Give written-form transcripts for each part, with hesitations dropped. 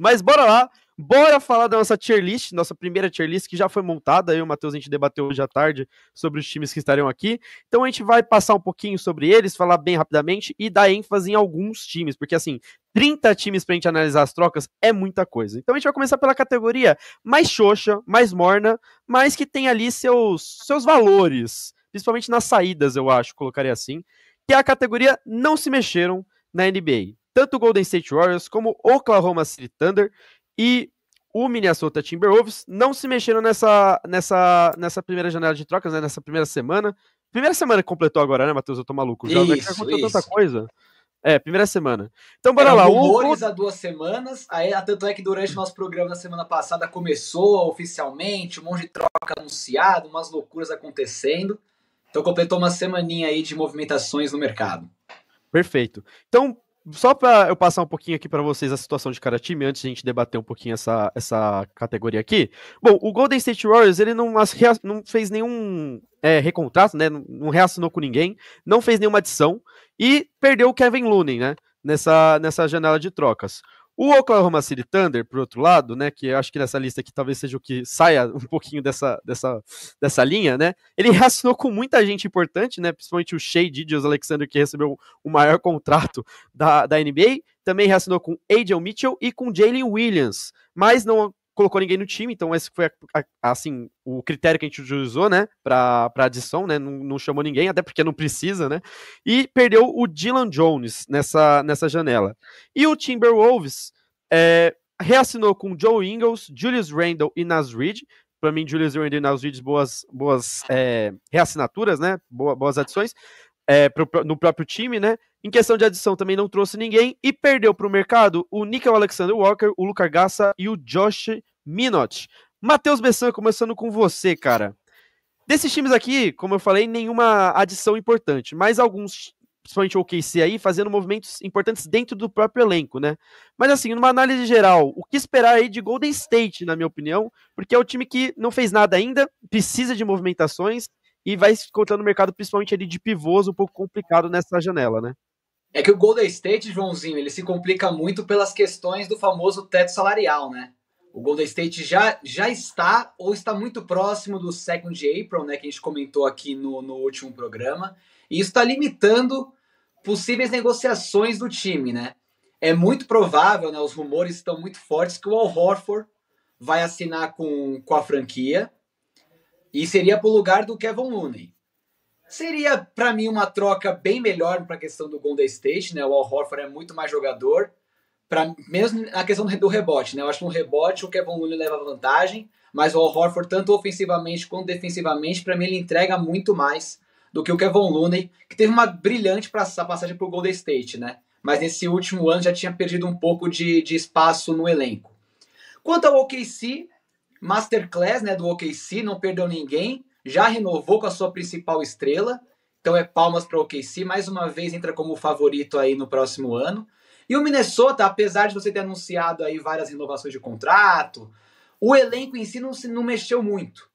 Mas bora lá, bora falar da nossa tier list, nossa primeira tier list que já foi montada. Eu e o Matheus, a gente debateu hoje à tarde sobre os times que estariam aqui. Então a gente vai passar um pouquinho sobre eles, falar bem rapidamente e dar ênfase em alguns times, porque assim, 30 times pra gente analisar as trocas é muita coisa. Então a gente vai começar pela categoria mais xoxa, mais morna, mas que tem ali seus valores, principalmente nas saídas, eu acho, colocaria assim, que é a categoria não se mexeram na NBA. Tanto o Golden State Warriors como o Oklahoma City Thunder e o Minnesota Timberwolves não se mexeram nessa primeira janela de trocas, né, nessa primeira semana. Primeira semana que completou agora, né, Matheus? Eu tô maluco. Já aconteceu tanta coisa. Primeira semana. Então, bora lá. Rumores há 2 semanas, tanto é que durante o nosso programa na semana passada começou oficialmente, um monte de troca anunciado, umas loucuras acontecendo. Então completou uma semaninha aí de movimentações no mercado. Perfeito. Então, só para eu passar um pouquinho aqui para vocês a situação de cada time, antes de a gente debater um pouquinho essa categoria aqui. Bom, o Golden State Warriors, ele não fez nenhum recontrato, né? Não reassinou com ninguém, não fez nenhuma adição e perdeu o Kevin Looney, né? Nessa janela de trocas. O Oklahoma City Thunder, por outro lado, né, que eu acho que nessa lista aqui talvez seja o que saia um pouquinho dessa linha, né, ele reassinou com muita gente importante, né, principalmente o Shai Gilgeous-Alexander, que recebeu o maior contrato da NBA, também reassinou com Adrian Mitchell e com Jalen Williams, mas não colocou ninguém no time, então esse foi assim o critério que a gente utilizou, né, para adição, né, não chamou ninguém, até porque não precisa, né, e perdeu o Dylan Jones nessa janela. E o Timberwolves reassinou com Joe Ingles, Julius Randle e Naz Reid. Para mim, Julius Randle e Naz Reid, boas reassinaturas, né, boas adições no próprio time, né. Em questão de adição também não trouxe ninguém e perdeu para o mercado o Nickel Alexander Walker, o Luka Garza e o Josh Minott. Matheus Bessan, começando com você, cara. Desses times aqui, como eu falei, nenhuma adição importante, mas alguns, principalmente o OKC aí, fazendo movimentos importantes dentro do próprio elenco, né? Mas assim, numa análise geral, o que esperar aí de Golden State, na minha opinião, porque é o time que não fez nada ainda, precisa de movimentações e vai se encontrando no mercado, principalmente ali de pivôs, um pouco complicado nessa janela, né? É que o Golden State, Joãozinho, ele se complica muito pelas questões do famoso teto salarial, né? O Golden State já está ou está muito próximo do second April, né, que a gente comentou aqui no último programa, e isso está limitando possíveis negociações do time, né? É muito provável, né, os rumores estão muito fortes que o Al Horford vai assinar com a franquia e seria para o lugar do Kevin Looney. Seria, para mim, uma troca bem melhor para a questão do Golden State, né? O Al Horford é muito mais jogador, mesmo na questão do rebote, né? Eu acho que no rebote o Kevin Looney leva vantagem, mas o Al Horford, tanto ofensivamente quanto defensivamente, para mim ele entrega muito mais do que o Kevin Looney, que teve uma brilhante passagem para o Golden State, né? Mas nesse último ano já tinha perdido um pouco de espaço no elenco. Quanto ao OKC, Masterclass, né, do OKC, não perdeu ninguém, já renovou com a sua principal estrela, então é palmas para o OKC, mais uma vez entra como favorito aí no próximo ano. E o Minnesota, apesar de você ter anunciado aí várias renovações de contrato, o elenco em si não mexeu muito.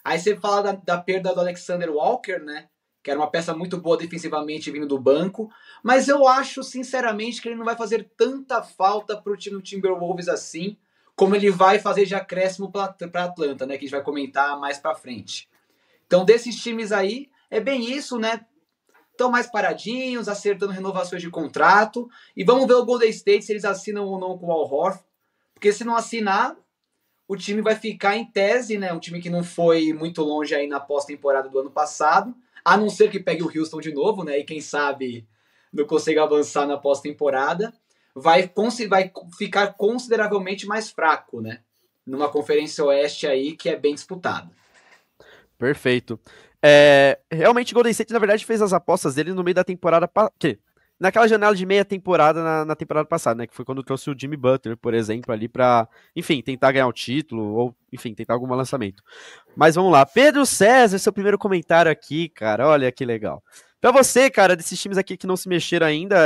Aí você fala da perda do Alexander Walker, né, que era uma peça muito boa defensivamente vindo do banco, mas eu acho sinceramente que ele não vai fazer tanta falta para o time do Timberwolves assim, como ele vai fazer de acréscimo para Atlanta, né, que a gente vai comentar mais para frente. Então, desses times aí, é bem isso, né? Estão mais paradinhos, acertando renovações de contrato. E vamos ver o Golden State se eles assinam ou não com o Al Horford. Porque se não assinar, o time vai ficar em tese, né? Um time que não foi muito longe aí na pós-temporada do ano passado. A não ser que pegue o Houston de novo, né? E quem sabe não consiga avançar na pós-temporada. Vai ficar consideravelmente mais fraco, né? Numa Conferência Oeste aí que é bem disputada. Perfeito. Realmente o Golden State, na verdade, fez as apostas dele no meio da temporada... naquela janela de meia temporada na temporada passada, né? Que foi quando trouxe o Jimmy Butler, por exemplo, ali pra, enfim, tentar ganhar o título, ou, enfim, tentar algum lançamento. Mas vamos lá. Pedro César, seu primeiro comentário aqui, cara. Olha que legal. Pra você, cara, desses times aqui que não se mexeram ainda,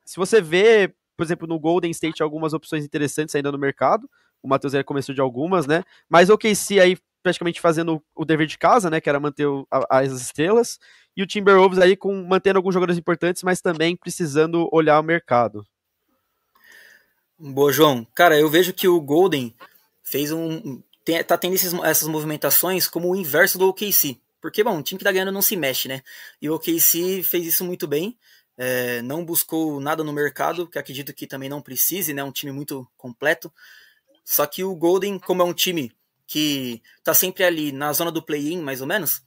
se você vê, por exemplo, no Golden State, algumas opções interessantes ainda no mercado, o Matheus já começou de algumas, né? Mas o OKC aí praticamente fazendo o dever de casa, né, que era manter as estrelas, e o Timberwolves aí mantendo alguns jogadores importantes, mas também precisando olhar o mercado. Boa, João. Cara, eu vejo que o Golden fez tá tendo essas movimentações como o inverso do OKC. Porque, bom, um time que tá ganhando não se mexe, né? E o OKC fez isso muito bem. Não buscou nada no mercado, que acredito que também não precise, né? Um time muito completo. Só que o Golden, como é um time que tá sempre ali na zona do play-in, mais ou menos,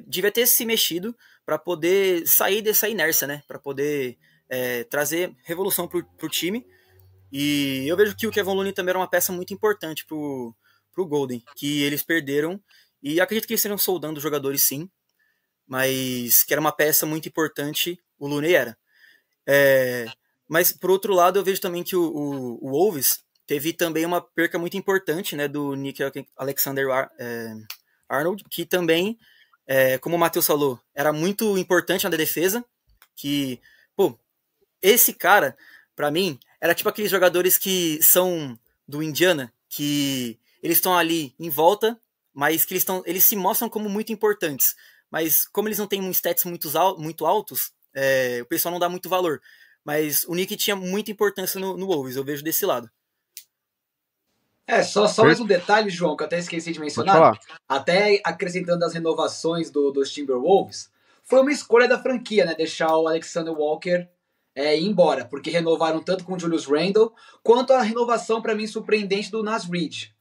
devia ter se mexido para poder sair dessa inércia, né? Para poder trazer revolução pro time. E eu vejo que o Kevin Looney também era uma peça muito importante pro Golden, que eles perderam. E acredito que eles estejam soldando os jogadores, sim, mas que era uma peça muito importante, o Looney era. Mas, por outro lado, eu vejo também que o Wolves teve também uma perca muito importante, né, do Nick Alexander-Arnold, que também, como o Matheus falou, era muito importante na defesa, que, pô, esse cara, pra mim, era tipo aqueles jogadores que são do Indiana, que eles estão ali em volta, mas que eles se mostram como muito importantes. Mas como eles não têm stats muito altos, o pessoal não dá muito valor. Mas o Nick tinha muita importância no Wolves, eu vejo desse lado. Só mais um detalhe, João, que eu até esqueci de Pode mencionar. falar. Até acrescentando as renovações dos Timberwolves, foi uma escolha da franquia, né? Deixar o Alexander Walker ir embora, porque renovaram tanto com o Julius Randle, quanto a renovação, para mim, surpreendente do Naz Reid.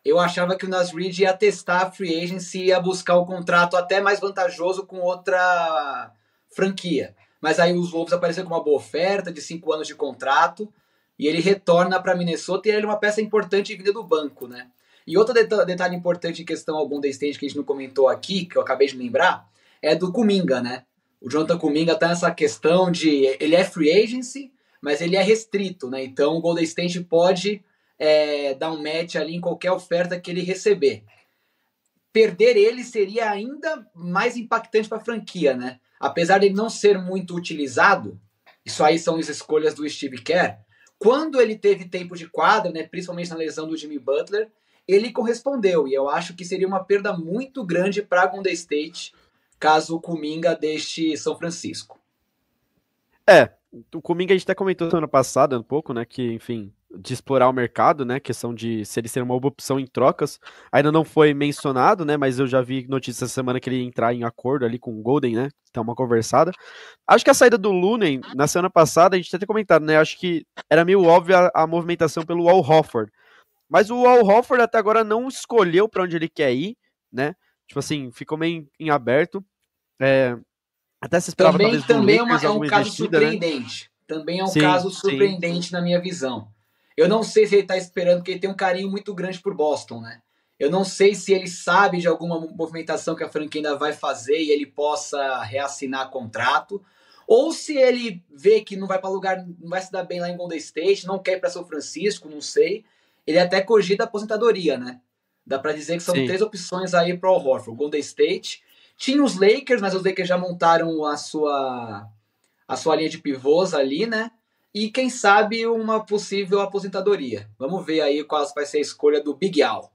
Eu achava que o Naz Reid ia testar a free agency e ia buscar um contrato até mais vantajoso com outra franquia. Mas aí os Wolves apareceram com uma boa oferta de 5 anos de contrato e ele retorna para Minnesota e ele é uma peça importante vinda do banco, né? E outro detalhe importante em questão ao Golden State que a gente não comentou aqui, que eu acabei de lembrar, é do Kuminga, né? O Jonathan Kuminga tá nessa questão de... Ele é free agency, mas ele é restrito, né? Então o Golden State pode dar um match ali em qualquer oferta que ele receber. Perder ele seria ainda mais impactante para a franquia, né? Apesar de ele não ser muito utilizado, isso aí são as escolhas do Steve Kerr, quando ele teve tempo de quadra, né, principalmente na lesão do Jimmy Butler, ele correspondeu. E eu acho que seria uma perda muito grande para a Golden State caso o Kuminga deixe São Francisco. O Kuminga a gente até comentou semana passada um pouco, né, que, enfim, de explorar o mercado, né, questão de se ele ser uma boa opção em trocas, ainda não foi mencionado, né, mas eu já vi notícias essa semana que ele ia entrar em acordo ali com o Golden, né, então uma conversada. Acho que a saída do Looney, na semana passada, a gente até comentado, né, acho que era meio óbvia a movimentação pelo Al Horford, mas o Al Horford até agora não escolheu para onde ele quer ir, né, tipo assim, ficou meio em aberto, até se esperava talvez do Lakers É um alguma caso investida, né? surpreendente. Também é um Sim, caso sim. surpreendente na minha visão. Eu não sei se ele está esperando, porque ele tem um carinho muito grande por Boston, né? Eu não sei se ele sabe de alguma movimentação que a franquia ainda vai fazer e ele possa reassinar contrato, ou se ele vê que não vai para lugar, não vai se dar bem lá em Golden State, não quer ir para São Francisco, não sei. Ele até cogita a aposentadoria, né? Dá para dizer que são Sim. 3 opções aí para o Horford: Golden State. Tinha os Lakers, mas os Lakers já montaram a sua linha de pivôs ali, né? E quem sabe uma possível aposentadoria. Vamos ver aí qual vai ser a escolha do Big Al.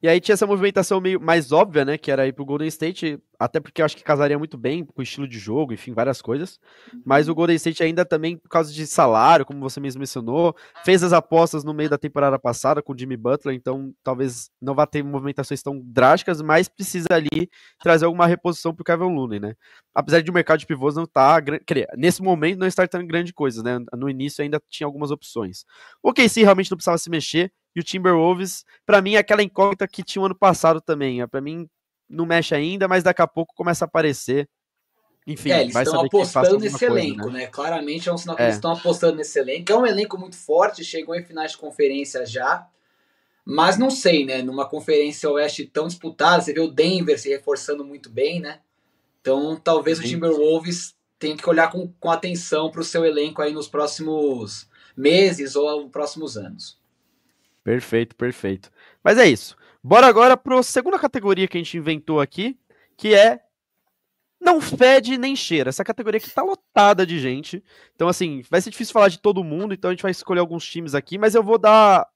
E aí tinha essa movimentação meio mais óbvia, né, que era ir pro Golden State, até porque eu acho que casaria muito bem com o estilo de jogo, enfim, várias coisas. Mas o Golden State ainda também, por causa de salário, como você mesmo mencionou, fez as apostas no meio da temporada passada com o Jimmy Butler, então talvez não vá ter movimentações tão drásticas, mas precisa ali trazer alguma reposição pro Kevin Looney, né? Apesar de o mercado de pivôs não estar, nesse momento não estar tão grande coisa, né? No início ainda tinha algumas opções. O KC realmente não precisava se mexer, e o Timberwolves, para mim, é aquela incógnita que tinha o ano passado também. Para mim, não mexe ainda, mas daqui a pouco começa a aparecer. Enfim, Eles vai estão saber que faça apostando alguma nesse coisa, elenco, né? né? Claramente é um sinal que eles estão apostando nesse elenco. É um elenco muito forte, chegou em finais de conferência já. Mas não sei, né? Numa conferência oeste tão disputada, você vê o Denver se reforçando muito bem, né? Então talvez o Timberwolves tenha que olhar com atenção para o seu elenco aí nos próximos meses ou próximos anos. Perfeito, perfeito. Mas é isso. Bora agora para a segunda categoria que a gente inventou aqui, que é não fede nem cheira. Essa categoria aqui tá lotada de gente. Então, assim, vai ser difícil falar de todo mundo, então a gente vai escolher alguns times aqui, mas eu vou dar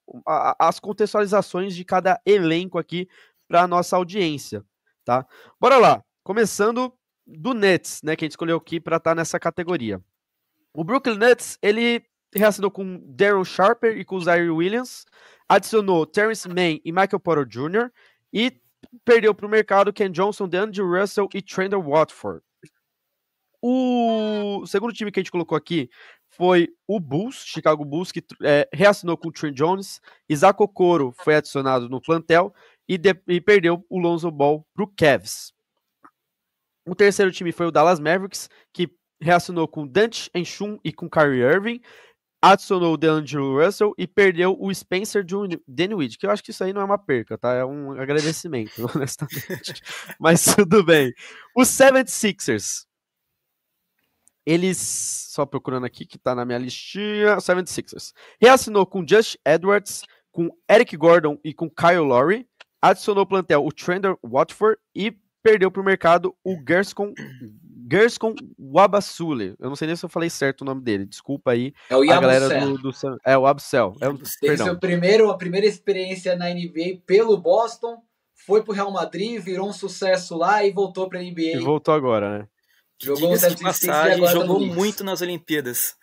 as contextualizações de cada elenco aqui para nossa audiência, tá? Bora lá. Começando do Nets, né, que a gente escolheu aqui para estar nessa categoria. O Brooklyn Nets, ele reassinou com Darryl Sharper e com Zaire Williams, adicionou Terrence Mann e Michael Porter Jr. e perdeu para o mercado Ken Johnson, DeAndre Russell e Trendon Watford. O segundo time que a gente colocou aqui foi o Bulls, Chicago Bulls, que reassinou com o Trent Jones. Isaac Okoro foi adicionado no plantel e perdeu o Lonzo Ball para o Cavs. O terceiro time foi o Dallas Mavericks, que reassinou com Dante Enchum e com Kyrie Irving. Adicionou o DeAndre Russell e perdeu o Spencer Dinwiddie, que eu acho que isso aí não é uma perca, tá? É um agradecimento, honestamente. Mas tudo bem. Os 76ers. Eles, só procurando aqui, que tá na minha listinha, 76ers. Reassinou com Josh Edwards, com Eric Gordon e com Kyle Lowry. Adicionou ao plantel o Trendon Watford e perdeu pro mercado o Gershon Wabasule. Eu não sei nem se eu falei certo o nome dele. Desculpa aí. É o a galera do É o Absel. Teve a primeira experiência na NBA pelo Boston, foi pro Real Madrid, virou um sucesso lá e voltou pra NBA. E voltou agora, né? Jogou um passagem, jogou muito nas Olimpíadas.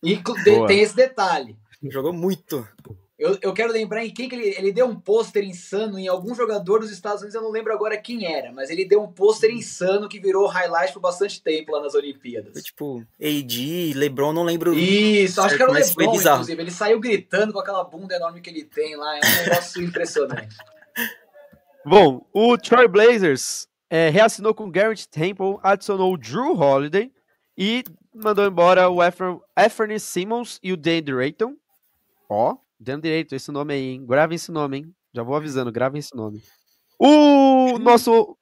E tem esse detalhe. Jogou muito. Eu quero lembrar em quem que ele deu um pôster insano em algum jogador dos Estados Unidos, eu não lembro agora quem era, mas ele deu um pôster insano que virou highlight por bastante tempo lá nas Olimpíadas. Foi tipo AD, LeBron, não lembro. Isso, acho que era o LeBron, inclusive. Ele saiu gritando com aquela bunda enorme que ele tem lá, é um negócio impressionante. Bom, o Troy Blazers reassinou com Garrett Temple, adicionou o Drew Holiday e mandou embora o Anthony Simmons e o Dan Drayton. Dan Drayton, esse nome aí, hein? Gravem esse nome, hein? Já vou avisando, gravem esse nome. O nosso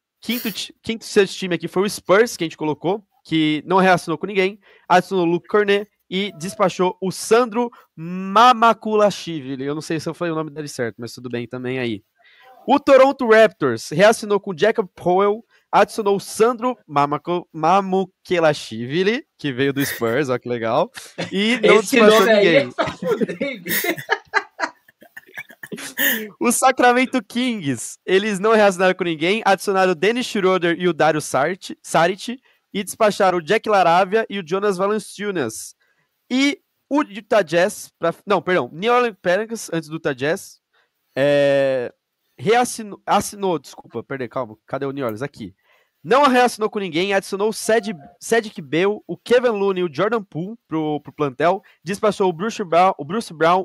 sexto time aqui foi o Spurs, que a gente colocou, que não reassinou com ninguém, adicionou o Luke Cornet e despachou o Sandro Mamakulashvili. Eu não sei se eu falei o nome dele certo, mas tudo bem também aí. O Toronto Raptors reassinou com Jacob Powell, adicionou o Sandro Mamukelashvili, que veio do Spurs, ó que legal, e não despachou ninguém. O Sacramento Kings, eles não reassinaram com ninguém, adicionaram o Dennis Schroeder e o Dario Saric, e despacharam o Jack LaRavia e o Jonas Valanciunas. E o Utah Jazz, New Orleans Pelicans, antes do Utah Jazz, cadê o New Orleans? Aqui. Não reassinou com ninguém, adicionou o Cedric Bell, o Kevin Looney e o Jordan Poole pro plantel, despachou o Bruce Brown,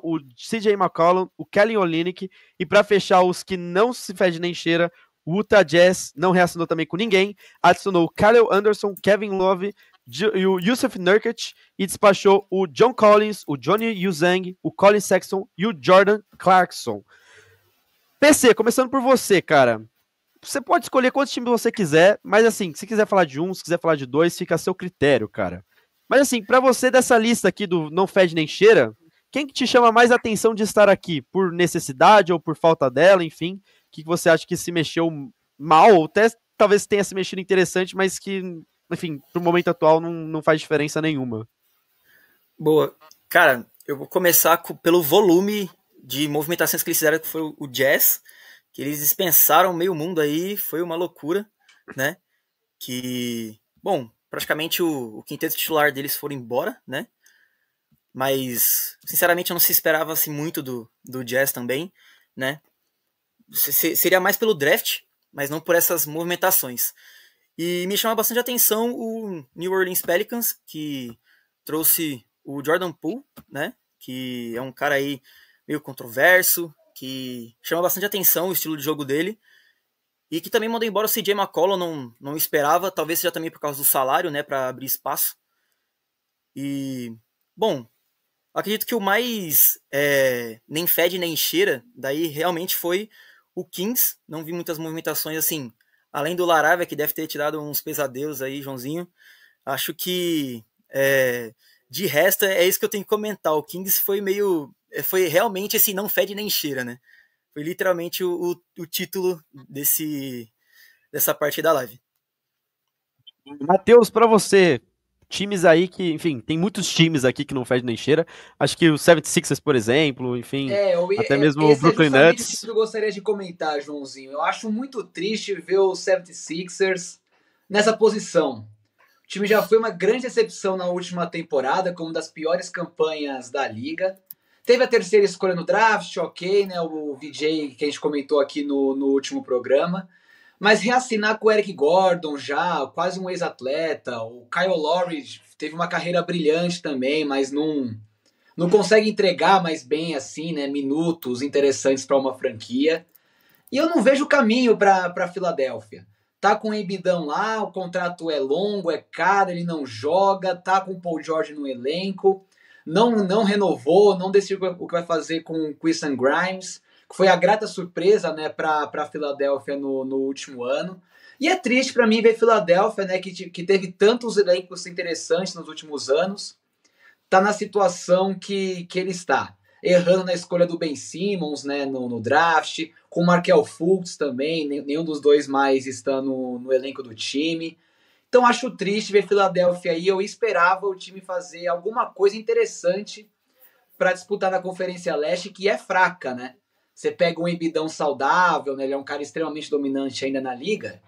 o CJ McCollum, o Kelly Olynyk, e para fechar os que não se fede nem cheira, o Utah Jazz não reassinou também com ninguém, adicionou o Kyle Anderson, Kevin Love e o Yusuf Nurkic, e despachou o John Collins, o Johnny Uzang, o Colin Sexton e o Jordan Clarkson. PC, começando por você, cara. Você pode escolher quantos times você quiser, mas assim, se quiser falar de um, se quiser falar de dois, fica a seu critério, cara. Mas assim, pra você dessa lista aqui do Não Fede Nem Cheira, quem que te chama mais atenção de estar aqui? Por necessidade ou por falta dela, enfim? O que você acha que se mexeu mal, ou até talvez tenha se mexido interessante, mas que, enfim, pro momento atual não faz diferença nenhuma? Boa. Cara, eu vou começar pelo volume de movimentações que eles fizeram, que foi o Jazz, que eles dispensaram meio mundo aí, foi uma loucura, né? Que, bom, praticamente o quinteto titular deles foram embora, né? Mas, sinceramente, eu não se esperava assim, muito do Jazz também, né? Seria mais pelo draft, mas não por essas movimentações. E me chama bastante atenção o New Orleans Pelicans, que trouxe o Jordan Poole, né? Que é um cara aí meio controverso, que chama bastante atenção o estilo de jogo dele, e que também mandou embora o CJ McCollum, não esperava, talvez seja também por causa do salário, né, para abrir espaço. E, bom, acredito que o mais nem fede nem cheira, daí realmente foi o Kings. Não vi muitas movimentações assim, além do LaRavia, que deve ter tirado uns pesadelos aí, Joãozinho. Acho que de resto é isso que eu tenho que comentar. O Kings foi realmente esse não fede nem cheira, né? Foi literalmente o título dessa parte da live. Matheus, para você, times aí que, enfim, tem muitos times aqui que não fede nem cheira. Acho que o 76ers, por exemplo, enfim, até mesmo o Brooklyn Nets. Isso que eu gostaria de comentar, Joãozinho. Eu acho muito triste ver o 76ers nessa posição. O time já foi uma grande decepção na última temporada, como uma das piores campanhas da liga. Teve a terceira escolha no draft, ok, né? O VJ que a gente comentou aqui no último programa. Mas reassinar com o Eric Gordon já, quase um ex-atleta. O Kyle Lowry teve uma carreira brilhante também, mas não consegue entregar mais bem assim, né? Minutos interessantes para uma franquia. E eu não vejo caminho para a Filadélfia. Tá com o Embidão lá, o contrato é longo, é caro, ele não joga, tá com o Paul George no elenco, não renovou, não decidiu o que vai fazer com o Quentin Grimes, que foi a grata surpresa, né, para a Filadélfia no último ano. E é triste para mim ver Filadélfia, né, que teve tantos elencos interessantes nos últimos anos, tá na situação que ele está. Errando na escolha do Ben Simmons, né, no draft, com o Markelle Fultz também, nenhum dos dois mais está no elenco do time. Então acho triste ver Filadélfia aí, eu esperava o time fazer alguma coisa interessante para disputar na Conferência Leste, que é fraca, né? Você pega um Embidão saudável, né, ele é um cara extremamente dominante ainda na liga,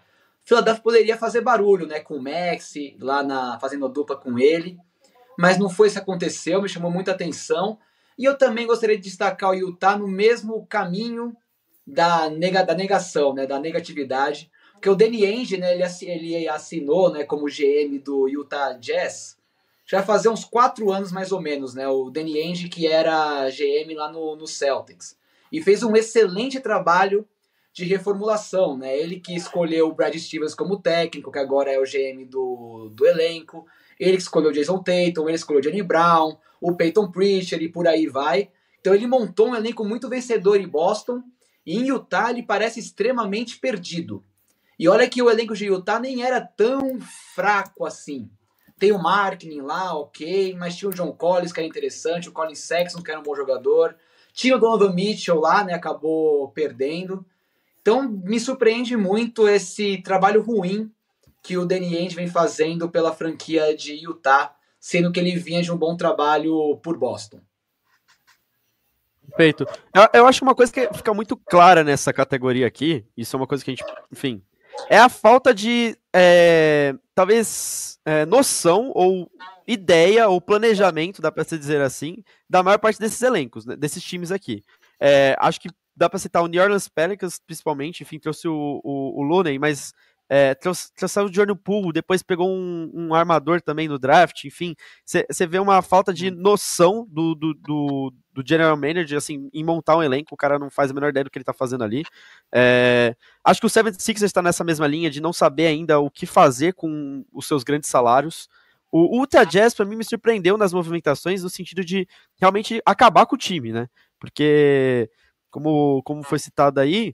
Filadélfia poderia fazer barulho, né, com o Maxey, lá fazendo a dupla com ele, mas não foi isso que aconteceu, me chamou muita atenção. E eu também gostaria de destacar o Utah no mesmo caminho da negação, né, da negatividade, porque o Danny Ainge, né, ele assinou, né, como GM do Utah Jazz, já vai fazer uns 4 anos mais ou menos, né, o Danny Ainge que era GM lá no Celtics, e fez um excelente trabalho de reformulação, né, ele que escolheu o Brad Stevens como técnico, que agora é o GM do elenco, ele que escolheu o Jason Tatum, ele escolheu o Jaylen Brown, o Peyton Pritchard e por aí vai. Então ele montou um elenco muito vencedor em Boston, e em Utah ele parece extremamente perdido. E olha que o elenco de Utah nem era tão fraco assim. Tem o Markkinen lá, ok, mas tinha o John Collins, que era interessante, o Colin Sexton, que era um bom jogador, tinha o Donovan Mitchell lá, né, acabou perdendo. Então me surpreende muito esse trabalho ruim que o Danny Ainge vem fazendo pela franquia de Utah, sendo que ele vinha de um bom trabalho por Boston. Perfeito. Eu acho uma coisa que fica muito clara nessa categoria aqui, isso é uma coisa que a gente, enfim, é a falta de, talvez, noção ou ideia ou planejamento, dá para se dizer assim, da maior parte desses elencos, né, desses times aqui. Acho que dá para citar o New Orleans Pelicans, principalmente, enfim, trouxe o Looney, mas trouxe o Jordan Poole, depois pegou um armador também no draft, enfim, você vê uma falta de noção do general manager, assim, em montar um elenco, o cara não faz a menor ideia do que ele tá fazendo ali. Acho que o 76ers está nessa mesma linha de não saber ainda o que fazer com os seus grandes salários. O Utah Jazz, para mim, me surpreendeu nas movimentações, no sentido de realmente acabar com o time, né? Porque, como foi citado aí,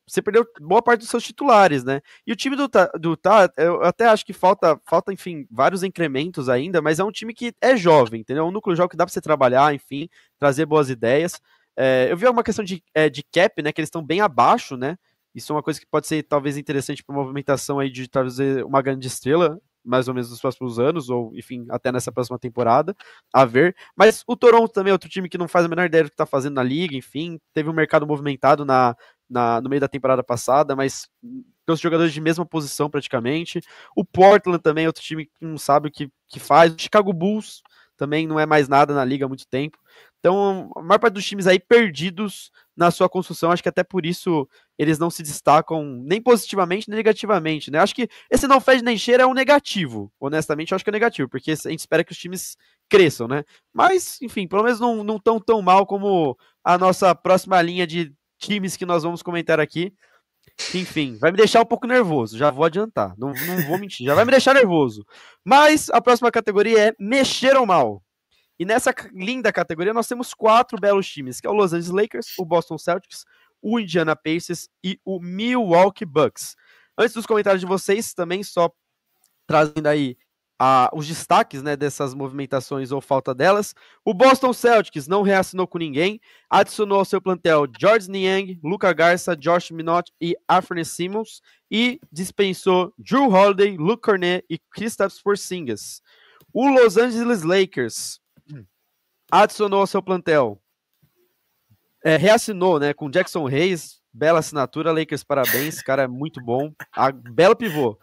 você perdeu boa parte dos seus titulares, né? E o time do Utah, eu até acho que falta, enfim, vários incrementos ainda, mas é um time que é jovem, entendeu? É um núcleo jovem que dá pra você trabalhar, enfim, trazer boas ideias. Eu vi alguma questão de cap, né? Que eles estão bem abaixo, né? Isso é uma coisa que pode ser talvez interessante para movimentação aí de trazer uma grande estrela, mais ou menos nos próximos anos, ou enfim, até nessa próxima temporada, a ver. Mas o Toronto também é outro time que não faz a menor ideia do que está fazendo na liga, enfim, teve um mercado movimentado no meio da temporada passada, mas trouxe jogadores de mesma posição praticamente. O Portland também é outro time que não sabe o que faz. O Chicago Bulls também não é mais nada na liga há muito tempo. Então, a maior parte dos times aí perdidos na sua construção, acho que até por isso eles não se destacam nem positivamente nem negativamente, né? Acho que esse não fede nem cheira é um negativo, honestamente eu acho que é negativo, porque a gente espera que os times cresçam, né? Mas, enfim, pelo menos não tão tão mal como a nossa próxima linha de times que nós vamos comentar aqui. Enfim, vai me deixar um pouco nervoso, já vou adiantar, não vou mentir, já vai me deixar nervoso. Mas a próxima categoria é mexer ou mal. E nessa linda categoria nós temos 4 belos times, que é o Los Angeles Lakers, o Boston Celtics, o Indiana Pacers e o Milwaukee Bucks. Antes dos comentários de vocês, também só trazendo aí os destaques, né, dessas movimentações ou falta delas. O Boston Celtics não reassinou com ninguém, adicionou ao seu plantel George Niang, Luka Garza, Josh Minott e Anthony Simons e dispensou Jrue Holiday, Luke Cornet e Kristaps Porzingis. O Los Angeles Lakers adicionou ao seu plantel, reassinou, né, com Jackson Hayes, bela assinatura, Lakers, parabéns, cara é muito bom, belo pivô.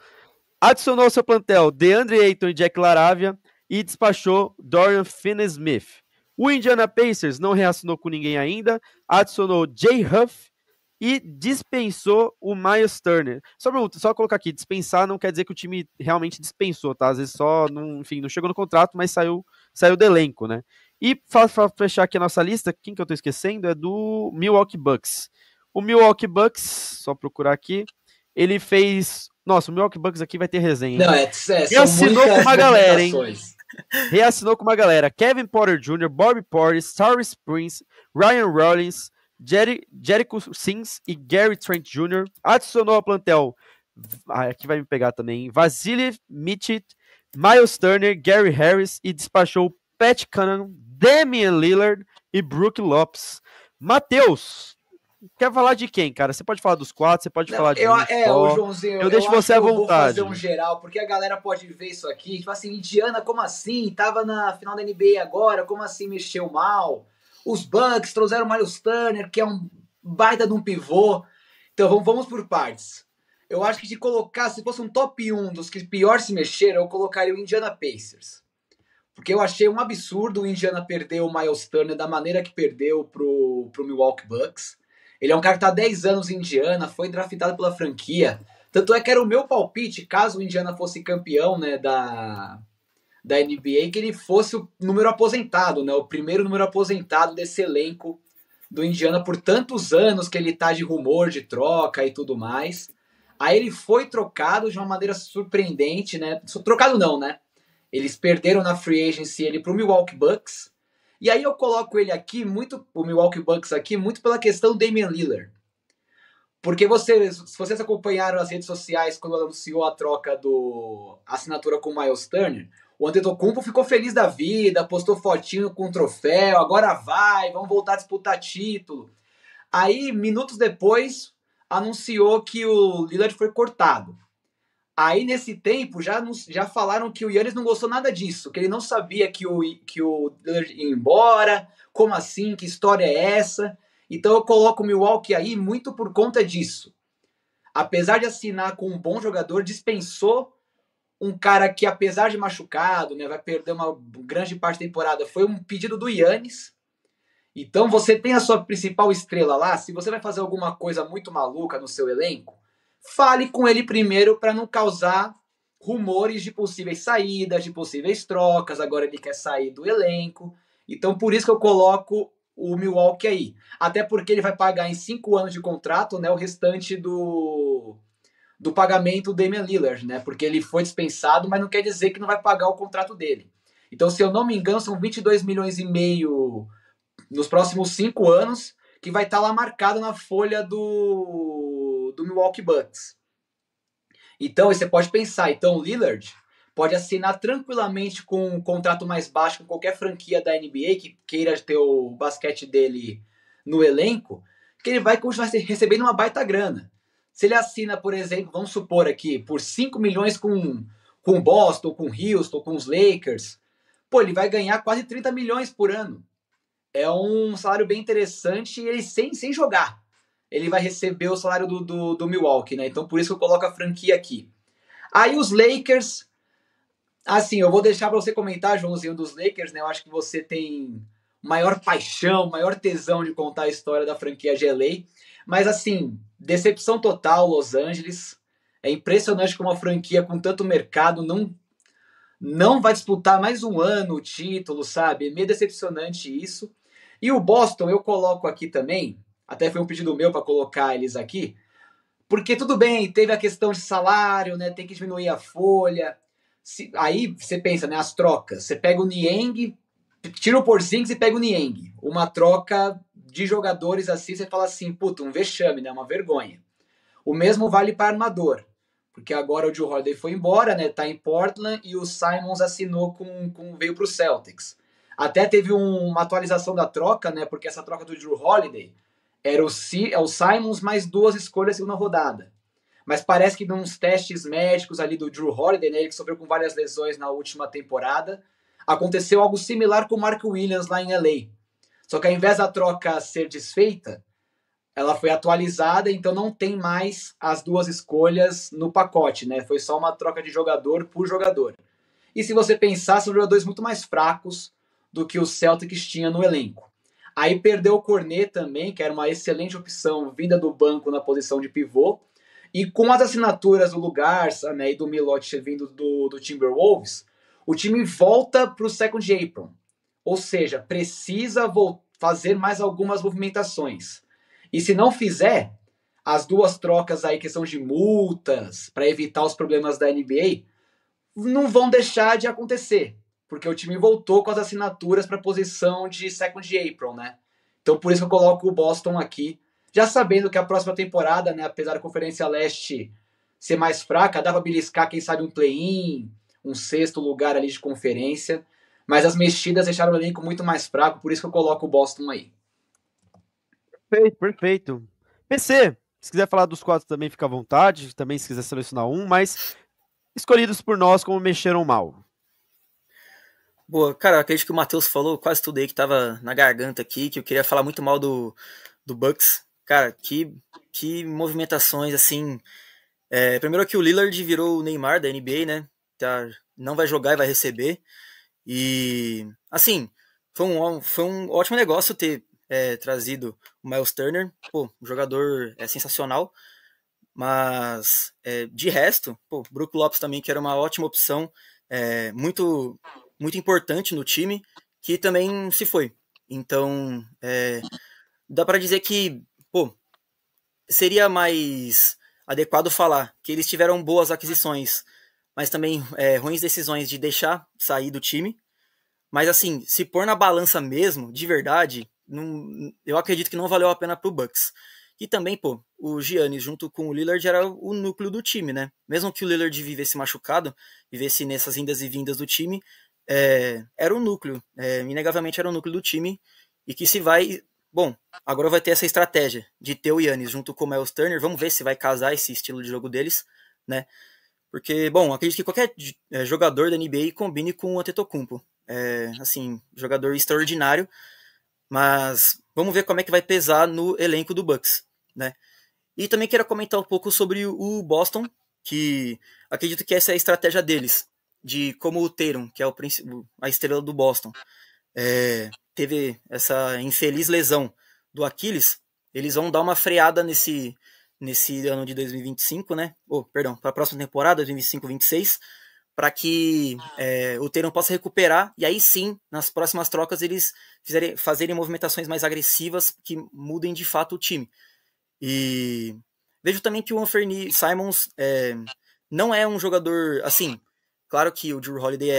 Adicionou ao seu plantel DeAndre Ayton e Jack LaRavia e despachou Dorian Finney-Smith. O Indiana Pacers não reassinou com ninguém ainda, adicionou Jay Huff e dispensou o Miles Turner. Só colocar aqui, dispensar não quer dizer que o time realmente dispensou, tá? Às vezes só, não chegou no contrato, mas saiu do elenco, né? E para fechar aqui a nossa lista, quem que eu tô esquecendo é do Milwaukee Bucks. O Milwaukee Bucks, só procurar aqui, ele fez... Nossa, o Milwaukee Bucks aqui vai ter resenha, hein? Não, reassinou com uma galera, hein? Reassinou com uma galera. Kevin Porter Jr., Bobby Portis, Taurean Prince, Ryan Rollins, Jericho Sims e Gary Trent Jr. Adicionou ao plantel, aqui vai me pegar também, Vasily Mitchell, Miles Turner, Gary Harris e despachou Pat Connaughton, Damian Lillard e Brook Lopes. Matheus, quer falar de quem, cara? Você pode falar dos 4, você pode falar de o Joãozinho, eu deixo você à vontade. Eu vou fazer um geral, porque a galera pode ver isso aqui, tipo assim, Indiana, como assim? Tava na final da NBA agora, como assim mexeu mal? Os Bucks trouxeram o Miles Turner, que é um baita de um pivô. Então vamos por partes. Eu acho que de colocar, se fosse um top 1 dos que pior se mexeram, eu colocaria o Indiana Pacers. Porque eu achei um absurdo o Indiana perder o Miles Turner da maneira que perdeu pro Milwaukee Bucks. Ele é um cara que tá há 10 anos em Indiana, foi draftado pela franquia. Tanto é que era o meu palpite, caso o Indiana fosse campeão, né, da NBA, que ele fosse o número aposentado, né, o primeiro número aposentado desse elenco do Indiana por tantos anos que ele tá de rumor de troca e tudo mais. Aí ele foi trocado de uma maneira surpreendente, né? Trocado não, né? Eles perderam na free agency ele pro Milwaukee Bucks. E aí eu coloco ele aqui, o Milwaukee Bucks aqui, muito pela questão do Damian Lillard. Porque se vocês acompanharam as redes sociais quando anunciou a troca a assinatura com o Miles Turner, o Antetokounmpo ficou feliz da vida, postou fotinho com o troféu, agora vamos voltar a disputar título. Aí, minutos depois, anunciou que o Lillard foi cortado. Aí, nesse tempo, já falaram que o Giannis não gostou nada disso, que ele não sabia que o Lillard ia embora, como assim, que história é essa? Então eu coloco o Milwaukee aí muito por conta disso. Apesar de assinar com um bom jogador, dispensou um cara que, apesar de machucado, né, vai perder uma grande parte da temporada, foi um pedido do Giannis. Então você tem a sua principal estrela lá, se você vai fazer alguma coisa muito maluca no seu elenco, fale com ele primeiro para não causar rumores de possíveis saídas, de possíveis trocas, agora ele quer sair do elenco. Então por isso que eu coloco o Milwaukee aí. Até porque ele vai pagar em 5 anos de contrato, né, o restante do pagamento do Damian Lillard, né? Porque ele foi dispensado, mas não quer dizer que não vai pagar o contrato dele. Então, se eu não me engano, são 22 milhões e meio nos próximos 5 anos, que vai estar lá marcado na folha do Milwaukee Bucks. Então, você pode pensar, então o Lillard pode assinar tranquilamente com um contrato mais baixo com qualquer franquia da NBA que queira ter o basquete dele no elenco, que ele vai continuar recebendo uma baita grana. Se ele assina, por exemplo, vamos supor aqui, por 5 milhões com o Boston, com o Houston, com os Lakers, ele vai ganhar quase 30 milhões por ano. É um salário bem interessante e ele sem jogar. Ele vai receber o salário do Milwaukee, né? Então por isso que eu coloco a franquia aqui. Aí os Lakers, assim, eu vou deixar para você comentar, Joãozinho, dos Lakers, né? Eu acho que você tem maior paixão, maior tesão de contar a história da franquia de LA. Mas assim, decepção total, Los Angeles. É impressionante como uma franquia com tanto mercado não vai disputar mais um ano o título, sabe? É meio decepcionante isso. E o Boston eu coloco aqui também, até foi um pedido meu para colocar eles aqui, porque tudo bem, teve a questão de salário, né? Tem que diminuir a folha. Aí você pensa, né? As trocas. Você pega o Niang, tira o Porzingis e pega o Niang. Uma troca de jogadores assim, você fala assim, puta, um vexame, né? Uma vergonha. O mesmo vale para armador, porque agora o Jrue Holiday foi embora, né? Tá em Portland e o Simons assinou veio pro Celtics. Até teve uma atualização da troca, né? Porque essa troca do Jrue Holiday era o Simons mais 2 escolhas na rodada. Mas parece que nos testes médicos ali do Jrue Holiday, né? Ele que sofreu com várias lesões na última temporada, aconteceu algo similar com o Mark Williams lá em LA. Só que ao invés da troca ser desfeita, ela foi atualizada, então não tem mais as duas escolhas no pacote, né? Foi só uma troca de jogador por jogador. E se você pensar, são jogadores muito mais fracos do que o Celtics tinha no elenco. Aí perdeu o Cornet também, que era uma excelente opção vinda do banco na posição de pivô. E com as assinaturas do Lugarsa, né, e do Milotic vindo do Timberwolves, o time volta para o second apron. Ou seja, precisa fazer mais algumas movimentações. E se não fizer, as duas trocas aí, questão de multas, para evitar os problemas da NBA, não vão deixar de acontecer, porque o time voltou com as assinaturas para a posição de second apron, né? Então por isso que eu coloco o Boston aqui, já sabendo que a próxima temporada, né, apesar da Conferência Leste ser mais fraca, dá para beliscar, quem sabe, um play-in, um sexto lugar ali de conferência, mas as mexidas deixaram o elenco muito mais fraco, por isso que eu coloco o Boston aí. Perfeito, perfeito. PC, se quiser falar dos quatro também fica à vontade, também se quiser selecionar um, mas escolhidos por nós como mexeram mal. Boa, cara, eu acredito que o Matheus falou quase tudo aí que tava na garganta aqui, que eu queria falar muito mal do Bucks. Cara, que movimentações, assim. Primeiro que o Lillard virou o Neymar da NBA, né? Não vai jogar e vai receber. E, assim, foi um ótimo negócio ter trazido o Miles Turner. Pô, o jogador é sensacional. Mas, de resto, pô, Brook Lopes também, que era uma ótima opção, muito, muito importante no time, que também se foi. Então, dá para dizer que, pô, seria mais adequado falar que eles tiveram boas aquisições, mas também ruins decisões de deixar sair do time. Mas assim, se pôr na balança mesmo, de verdade, eu acredito que não valeu a pena pro Bucks. E também, pô, o Giannis junto com o Lillard era o núcleo do time, né? Mesmo que o Lillard vivesse machucado, vivesse nessas indas e vindas do time, era o núcleo, inegavelmente era o núcleo do time, e que se vai... Bom, agora vai ter essa estratégia de ter o Giannis junto com o Miles Turner, vamos ver se vai casar esse estilo de jogo deles, né? Porque, bom, acredito que qualquer jogador da NBA combine com o Antetokounmpo. Assim, jogador extraordinário, mas vamos ver como é que vai pesar no elenco do Bucks, né? E também quero comentar um pouco sobre o Boston, que acredito que essa é a estratégia deles, de como o Tatum, que é a estrela do Boston, teve essa infeliz lesão do Aquiles, eles vão dar uma freada nesse ano de 2025, né? Perdão, para a próxima temporada, 2025-26, para que o Tatum possa recuperar, e aí sim, nas próximas trocas, eles fazerem movimentações mais agressivas que mudem de fato o time. E vejo também que o Anthony Simons não é um jogador assim. Claro que o Jrue Holiday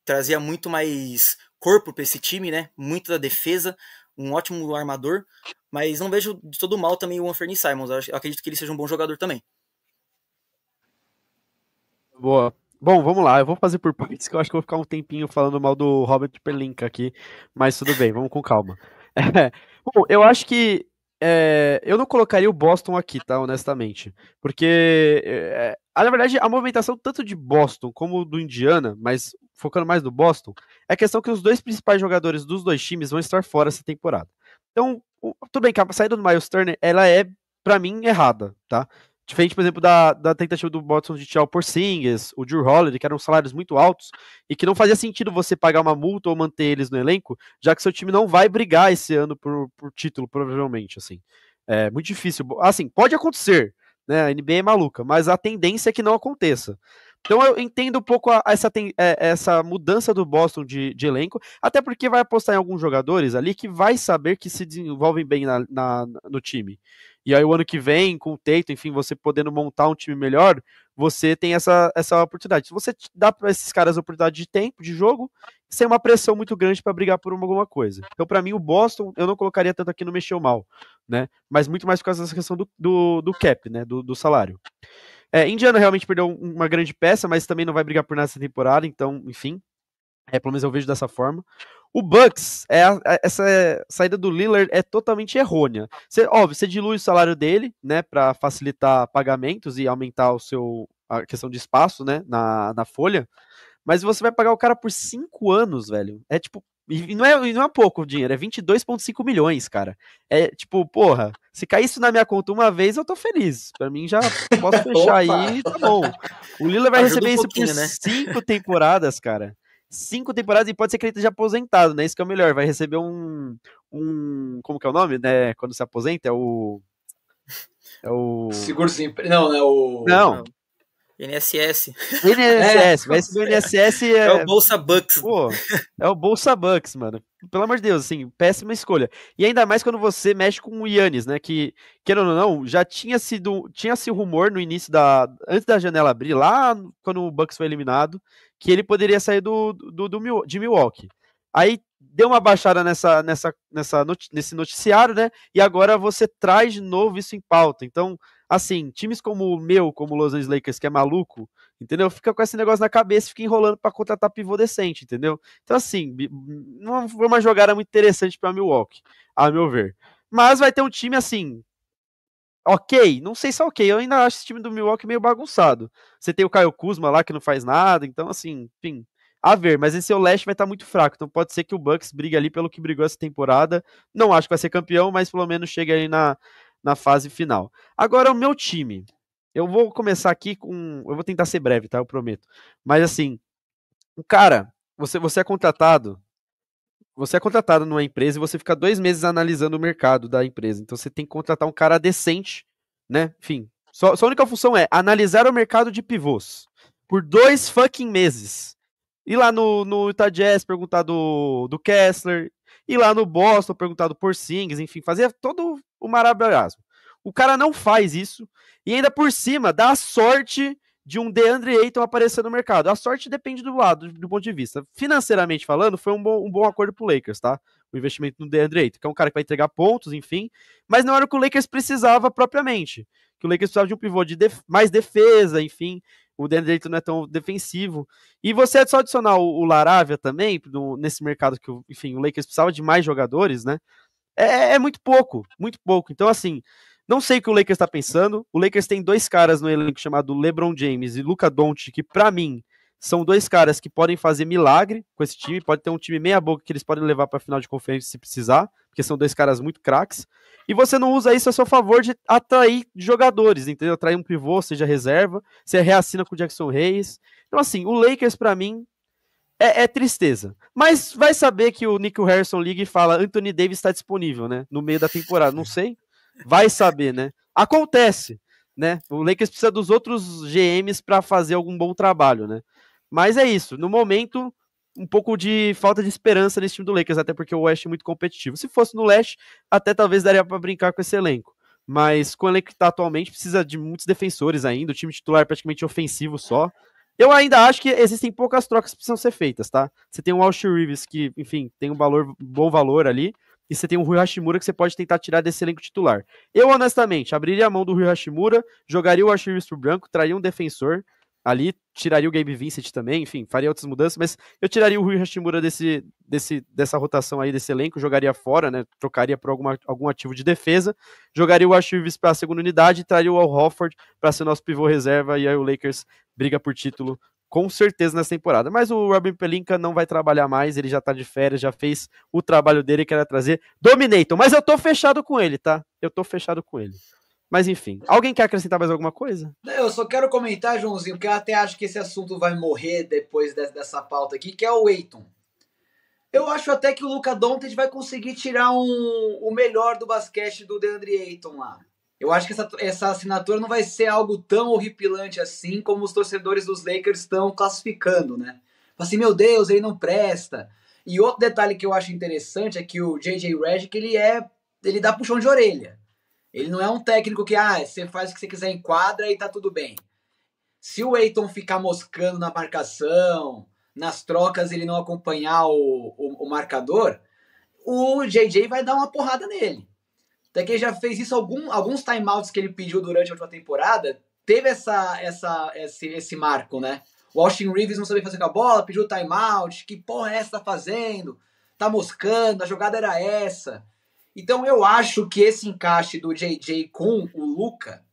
trazia muito mais corpo para esse time, né? Muito da defesa, um ótimo armador, mas não vejo de todo mal também o Anthony Simons. Eu acredito que ele seja um bom jogador também. Boa. Bom, vamos lá. Eu vou fazer por partes, que eu acho que eu vou ficar um tempinho falando mal do Robert Pelinka aqui, mas tudo bem, vamos com calma. Bom, eu acho que eu não colocaria o Boston aqui, tá? Honestamente. Porque, na verdade, a movimentação tanto de Boston como do Indiana, mas focando mais no Boston, é a questão que os dois principais jogadores dos dois times vão estar fora essa temporada. Então, tudo bem que a saída do Miles Turner, ela é, pra mim, errada, tá? Diferente, por exemplo, da tentativa do Boston de tirar o Porzingis, o Jrue Holiday, que eram salários muito altos, e que não fazia sentido você pagar uma multa ou manter eles no elenco, já que seu time não vai brigar esse ano por título, provavelmente, assim. É muito difícil. Assim, pode acontecer, né? A NBA é maluca, mas a tendência é que não aconteça. Então eu entendo um pouco essa mudança do Boston de elenco, até porque vai apostar em alguns jogadores ali que vai saber que se desenvolvem bem no time. E aí o ano que vem, com o Tatum, enfim, você podendo montar um time melhor, você tem essa oportunidade. Se você dá para esses caras a oportunidade de tempo, de jogo, sem uma pressão muito grande para brigar por alguma coisa. Então, para mim, o Boston, eu não colocaria tanto aqui no mexeu mal, né? Mas muito mais por causa dessa questão do cap, né? Do salário. Indiana realmente perdeu uma grande peça, mas também não vai brigar por nada essa temporada, então, enfim. Pelo menos eu vejo dessa forma. O Bucks, essa saída do Lillard é totalmente errônea. Você dilui o salário dele, né, para facilitar pagamentos e aumentar a questão de espaço, né, na folha, mas você vai pagar o cara por 5 anos, velho. E não é pouco dinheiro, é 22,5 milhões, cara. É tipo, porra, se cair isso na minha conta uma vez, eu tô feliz. Pra mim já posso fechar aí, tá bom. O Lillard vai Ajuda receber um isso por pouquinho, né? 5 temporadas, cara. 5 temporadas e pode ser que ele esteja aposentado, né? Isso que é o melhor. Vai receber como que é o nome, né? Quando se aposenta, é o... Seguro-desemprego. Não, né? Não. INSS. INSS, vai receber o INSS. É o Bolsa Bucks. Pô, é o Bolsa Bucks, mano. Pelo amor de Deus, assim, péssima escolha. E ainda mais quando você mexe com o Yannis, né? Que, querendo ou não, já tinha-se rumor no início antes da janela abrir, lá quando o Bucks foi eliminado, que ele poderia sair de Milwaukee. Aí deu uma baixada nesse noticiário, né? E agora você traz de novo isso em pauta. Então, assim, times como como o Los Angeles Lakers, que é maluco, entendeu? Fica com esse negócio na cabeça, fica enrolando para contratar pivô decente, entendeu? Então, assim, não foi uma jogada muito interessante para Milwaukee, a meu ver. Mas vai ter um time, assim, ok, não sei se é ok, eu ainda acho esse time do Milwaukee meio bagunçado. Você tem o Kyle Kuzma lá que não faz nada, então, assim, enfim, a ver, mas esse seu leste vai estar muito fraco, então pode ser que o Bucks brigue ali pelo que brigou essa temporada. Não acho que vai ser campeão, mas pelo menos chegue aí na fase final. Agora, o meu time. Eu vou começar aqui com. Eu vou tentar ser breve, tá? Eu prometo. Mas assim, cara, você é contratado. Você é contratado numa empresa e você fica 2 meses analisando o mercado da empresa. Então você tem que contratar um cara decente, né? Enfim. Sua única função é analisar o mercado de pivôs. Por 2 fucking meses. Ir lá no Utah Jazz perguntar do Kessler. Ir lá no Boston perguntar do Porzingis. Enfim, fazer todo o maravilhoso. O cara não faz isso. E ainda por cima, dá a sorte de um DeAndre Ayton aparecer no mercado. A sorte depende do lado, do ponto de vista. Financeiramente falando, foi um bom acordo pro Lakers, tá? O investimento no DeAndre Ayton, que é um cara que vai entregar pontos, enfim. Mas não era o que o Lakers precisava propriamente. Que o Lakers precisava de um pivô de mais defesa, enfim. O DeAndre Ayton não é tão defensivo. E você só adicionar o Laravia também, nesse mercado que, enfim, o Lakers precisava de mais jogadores, né? É muito pouco, muito pouco. Então, assim, não sei o que o Lakers está pensando. O Lakers tem 2 caras no elenco chamado LeBron James e Luka Doncic, que para mim são 2 caras que podem fazer milagre com esse time. Pode ter um time meia boca que eles podem levar para a final de conferência se precisar, porque são 2 caras muito craques. E você não usa isso a seu favor de atrair jogadores, entendeu? Atrair um pivô, seja reserva, você reassina com o Jackson Reyes. Então, assim, o Lakers para mim é tristeza. Mas vai saber que o Nick Harrison liga e fala Anthony Davis está disponível, né? No meio da temporada. Não sei. Vai saber, né? Acontece, né? O Lakers precisa dos outros GMs para fazer algum bom trabalho, né? Mas é isso. No momento, um pouco de falta de esperança nesse time do Lakers, até porque o West é muito competitivo. Se fosse no Leste, até talvez daria para brincar com esse elenco. Mas com o elenco que está atualmente, precisa de muitos defensores ainda. O time titular é praticamente ofensivo só. Eu ainda acho que existem poucas trocas que precisam ser feitas, tá? Você tem o Austin Reeves, que, enfim, tem um bom valor ali, e você tem o Rui Hashimura que você pode tentar tirar desse elenco titular. Eu, honestamente, abriria a mão do Rui Hashimura, jogaria o Austin Reeves pro branco, traria um defensor ali, tiraria o Gabe Vincent também, enfim, faria outras mudanças, mas eu tiraria o Rui Hashimura dessa rotação aí, desse elenco, jogaria fora, né, trocaria por algum ativo de defesa, jogaria o Austin Reeves para a segunda unidade e traria o Al Horford para ser nosso pivô reserva, e aí o Lakers briga por título com certeza nessa temporada. Mas o Robin Pelinka não vai trabalhar mais, ele já tá de férias, já fez o trabalho dele que era trazer Dominator. Mas eu tô fechado com ele, tá? Eu tô fechado com ele. Mas enfim, alguém quer acrescentar mais alguma coisa? Eu só quero comentar, Joãozinho, porque eu até acho que esse assunto vai morrer depois dessa pauta aqui, que é o Ayton. Eu acho até que o Luka Doncic vai conseguir tirar o melhor do basquete do DeAndre Ayton lá. Eu acho que essa assinatura não vai ser algo tão horripilante assim como os torcedores dos Lakers estão classificando, né? Assim, meu Deus, ele não presta. E outro detalhe que eu acho interessante é que o J.J. Redick, ele dá puxão de orelha. Ele não é um técnico que, você faz o que você quiser em quadra e tá tudo bem. Se o Ayton ficar moscando na marcação, nas trocas ele não acompanhar o marcador, o JJ vai dar uma porrada nele. Até que ele já fez isso, alguns timeouts que ele pediu durante a última temporada, teve esse marco, né? O Austin Reeves não sabia fazer com a bola, pediu timeout, que porra é essa tá fazendo? Tá moscando, a jogada era essa. Então eu acho que esse encaixe do JJ com o Luka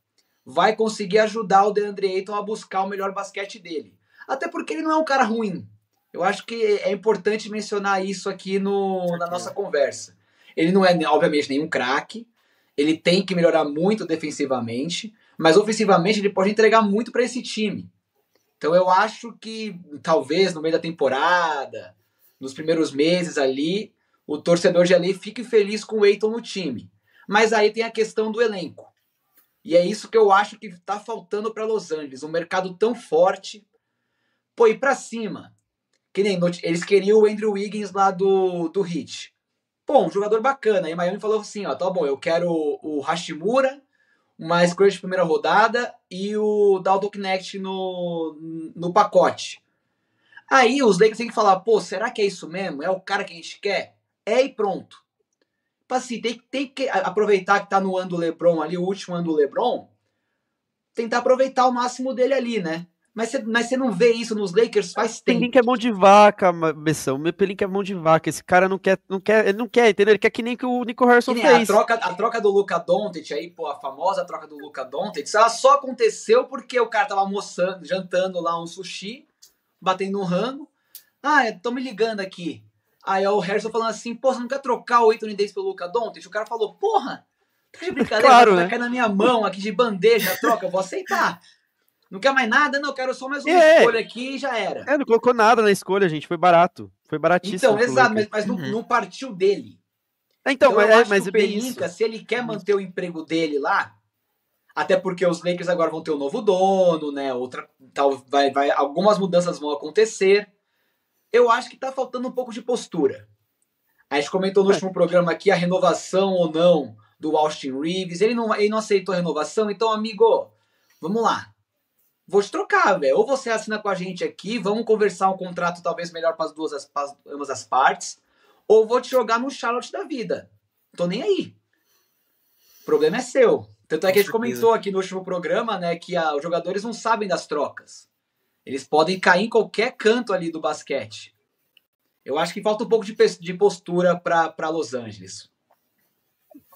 vai conseguir ajudar o DeAndre Ayton a buscar o melhor basquete dele. Até porque ele não é um cara ruim. Eu acho que é importante mencionar isso aqui na nossa conversa. Ele não é, obviamente, nenhum craque. Ele tem que melhorar muito defensivamente, mas ofensivamente ele pode entregar muito para esse time. Então eu acho que talvez no meio da temporada, nos primeiros meses ali, o torcedor de LA fique feliz com o Ayton no time. Mas aí tem a questão do elenco. E é isso que eu acho que está faltando para Los Angeles. Um mercado tão forte. Pô, ir para cima. Que nem eles queriam o Andrew Wiggins lá do Heat. Pô, um jogador bacana. Aí Miami falou assim, ó, tá bom, eu quero o Hashimura, uma escolha de primeira rodada e o Dalton Knecht no pacote. Aí os Lakers têm que falar, pô, será que é isso mesmo? É o cara que a gente quer? É e pronto. Tipo assim, tem que aproveitar que tá no ano do LeBron ali, o último ano do LeBron, tentar aproveitar o máximo dele ali, né? Mas você não vê isso nos Lakers faz tempo. Pelinka é mão de vaca, Bessão. Meu Pelinka é mão de vaca. Esse cara ele não quer, entendeu? Ele quer que nem que o Nico Harrison fez. A troca do Luka Doncic aí, pô, a famosa troca do Luka Doncic, ela só aconteceu porque o cara tava almoçando, jantando lá um sushi, batendo um rango. Tô me ligando aqui. Aí o Harrison falando assim, pô, você não quer trocar o Anthony Davis pelo Luka Doncic? O cara falou, porra, tá de brincadeira, claro, vai cair na minha mão aqui de bandeja a troca, eu vou aceitar. Não quer mais nada? Não, quero só mais uma escolha aqui e já era. Não colocou nada na escolha, gente. Foi barato. Foi baratíssimo. Então, exato, mas não partiu dele. Então mas o Pelinka, se ele quer manter o emprego dele lá, até porque os Lakers agora vão ter um novo dono, né? Algumas mudanças vão acontecer. Eu acho que tá faltando um pouco de postura. A gente comentou no último programa aqui a renovação ou não do Austin Reeves. Ele não aceitou a renovação, então, amigo, vamos lá. Vou te trocar, velho. Ou você assina com a gente aqui, vamos conversar um contrato talvez melhor para ambas as partes, ou vou te jogar no Charlotte da vida. Tô nem aí. O problema é seu. Tanto é que a gente comentou aqui no último programa, né, que os jogadores não sabem das trocas. Eles podem cair em qualquer canto ali do basquete. Eu acho que falta um pouco de postura para Los Angeles.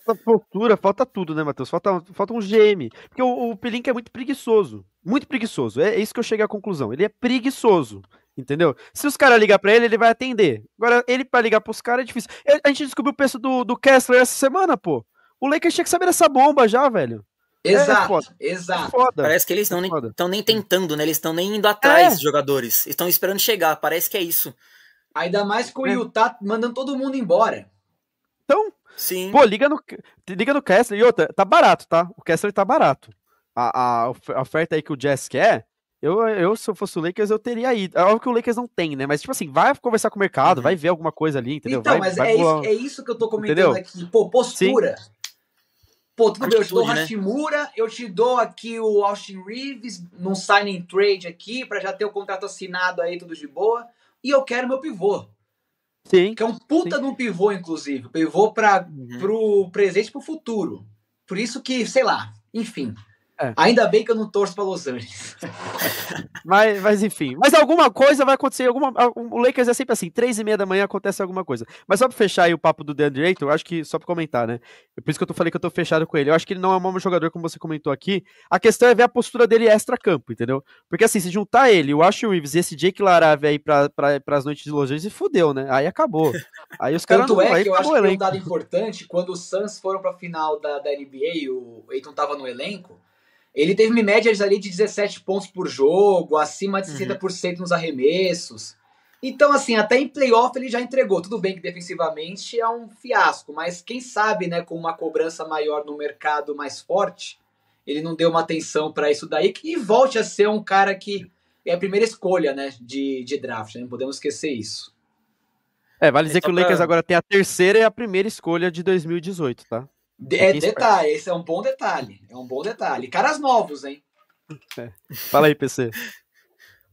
Falta postura, falta tudo, né, Matheus? Falta um GM. Porque o Pelinka é muito preguiçoso. Muito preguiçoso. É isso que eu cheguei à conclusão. Ele é preguiçoso. Entendeu? Se os caras ligar pra ele, ele vai atender. Agora, ele pra ligar pros caras é difícil. A gente descobriu o preço do Kessler essa semana, pô. O Lakers tinha que saber dessa bomba já, velho. Exato. Foda. Parece que eles não estão nem tentando, né? Eles estão nem indo atrás dos jogadores. Estão esperando chegar. Parece que é isso. Ainda mais que o Utah mandando todo mundo embora. Então, sim. Pô, liga no Kessler. E outra, tá barato, tá? O Kessler tá barato. A oferta aí que o Jazz quer, eu se eu fosse o Lakers, eu teria ido. É óbvio que o Lakers não tem, né? Mas, tipo assim, vai conversar com o mercado, vai ver alguma coisa ali, entendeu? Então, é isso que eu tô comentando aqui. Pô, postura. Sim. Pô, tudo bem, eu te dou o Hashimura, eu te dou aqui o Austin Reeves num signing trade aqui, pra já ter o contrato assinado aí, tudo de boa. E eu quero meu pivô. Sim. Que é um puta de um pivô, inclusive. Pivô pro presente e pro futuro. Por isso que, sei lá, enfim. Ainda bem que eu não torço pra Los Angeles. Mas enfim. Mas alguma coisa vai acontecer. O Lakers é sempre assim, 3:30 da manhã acontece alguma coisa. Mas só pra fechar aí o papo do DeAndre Ayton, eu acho que, só pra comentar, né? Por isso que eu falei que eu tô fechado com ele. Eu acho que ele não é um mau jogador, como você comentou aqui. A questão é ver a postura dele extra-campo, entendeu? Porque assim, se juntar ele, o Austin Reeves e esse Jake LaRavia aí pras noites de Los Angeles, fudeu, né? Aí acabou. Aí os caras não... Tanto é que eu acho que é um dado importante, quando os Suns foram pra final da NBA, o Ayton tava no elenco, ele teve médias ali de 17 pontos por jogo, acima de 60% nos arremessos. Então, assim, até em playoff ele já entregou. Tudo bem que defensivamente é um fiasco, mas quem sabe, né, com uma cobrança maior no mercado mais forte, ele não deu uma atenção para isso daí e volte a ser um cara que é a primeira escolha, né, de draft. Né? Não podemos esquecer isso. Vale dizer que o Lakers agora tem a terceira e a primeira escolha de 2018, tá? Detalhe, esse é um bom detalhe. É um bom detalhe. Caras novos, hein? Fala aí, PC.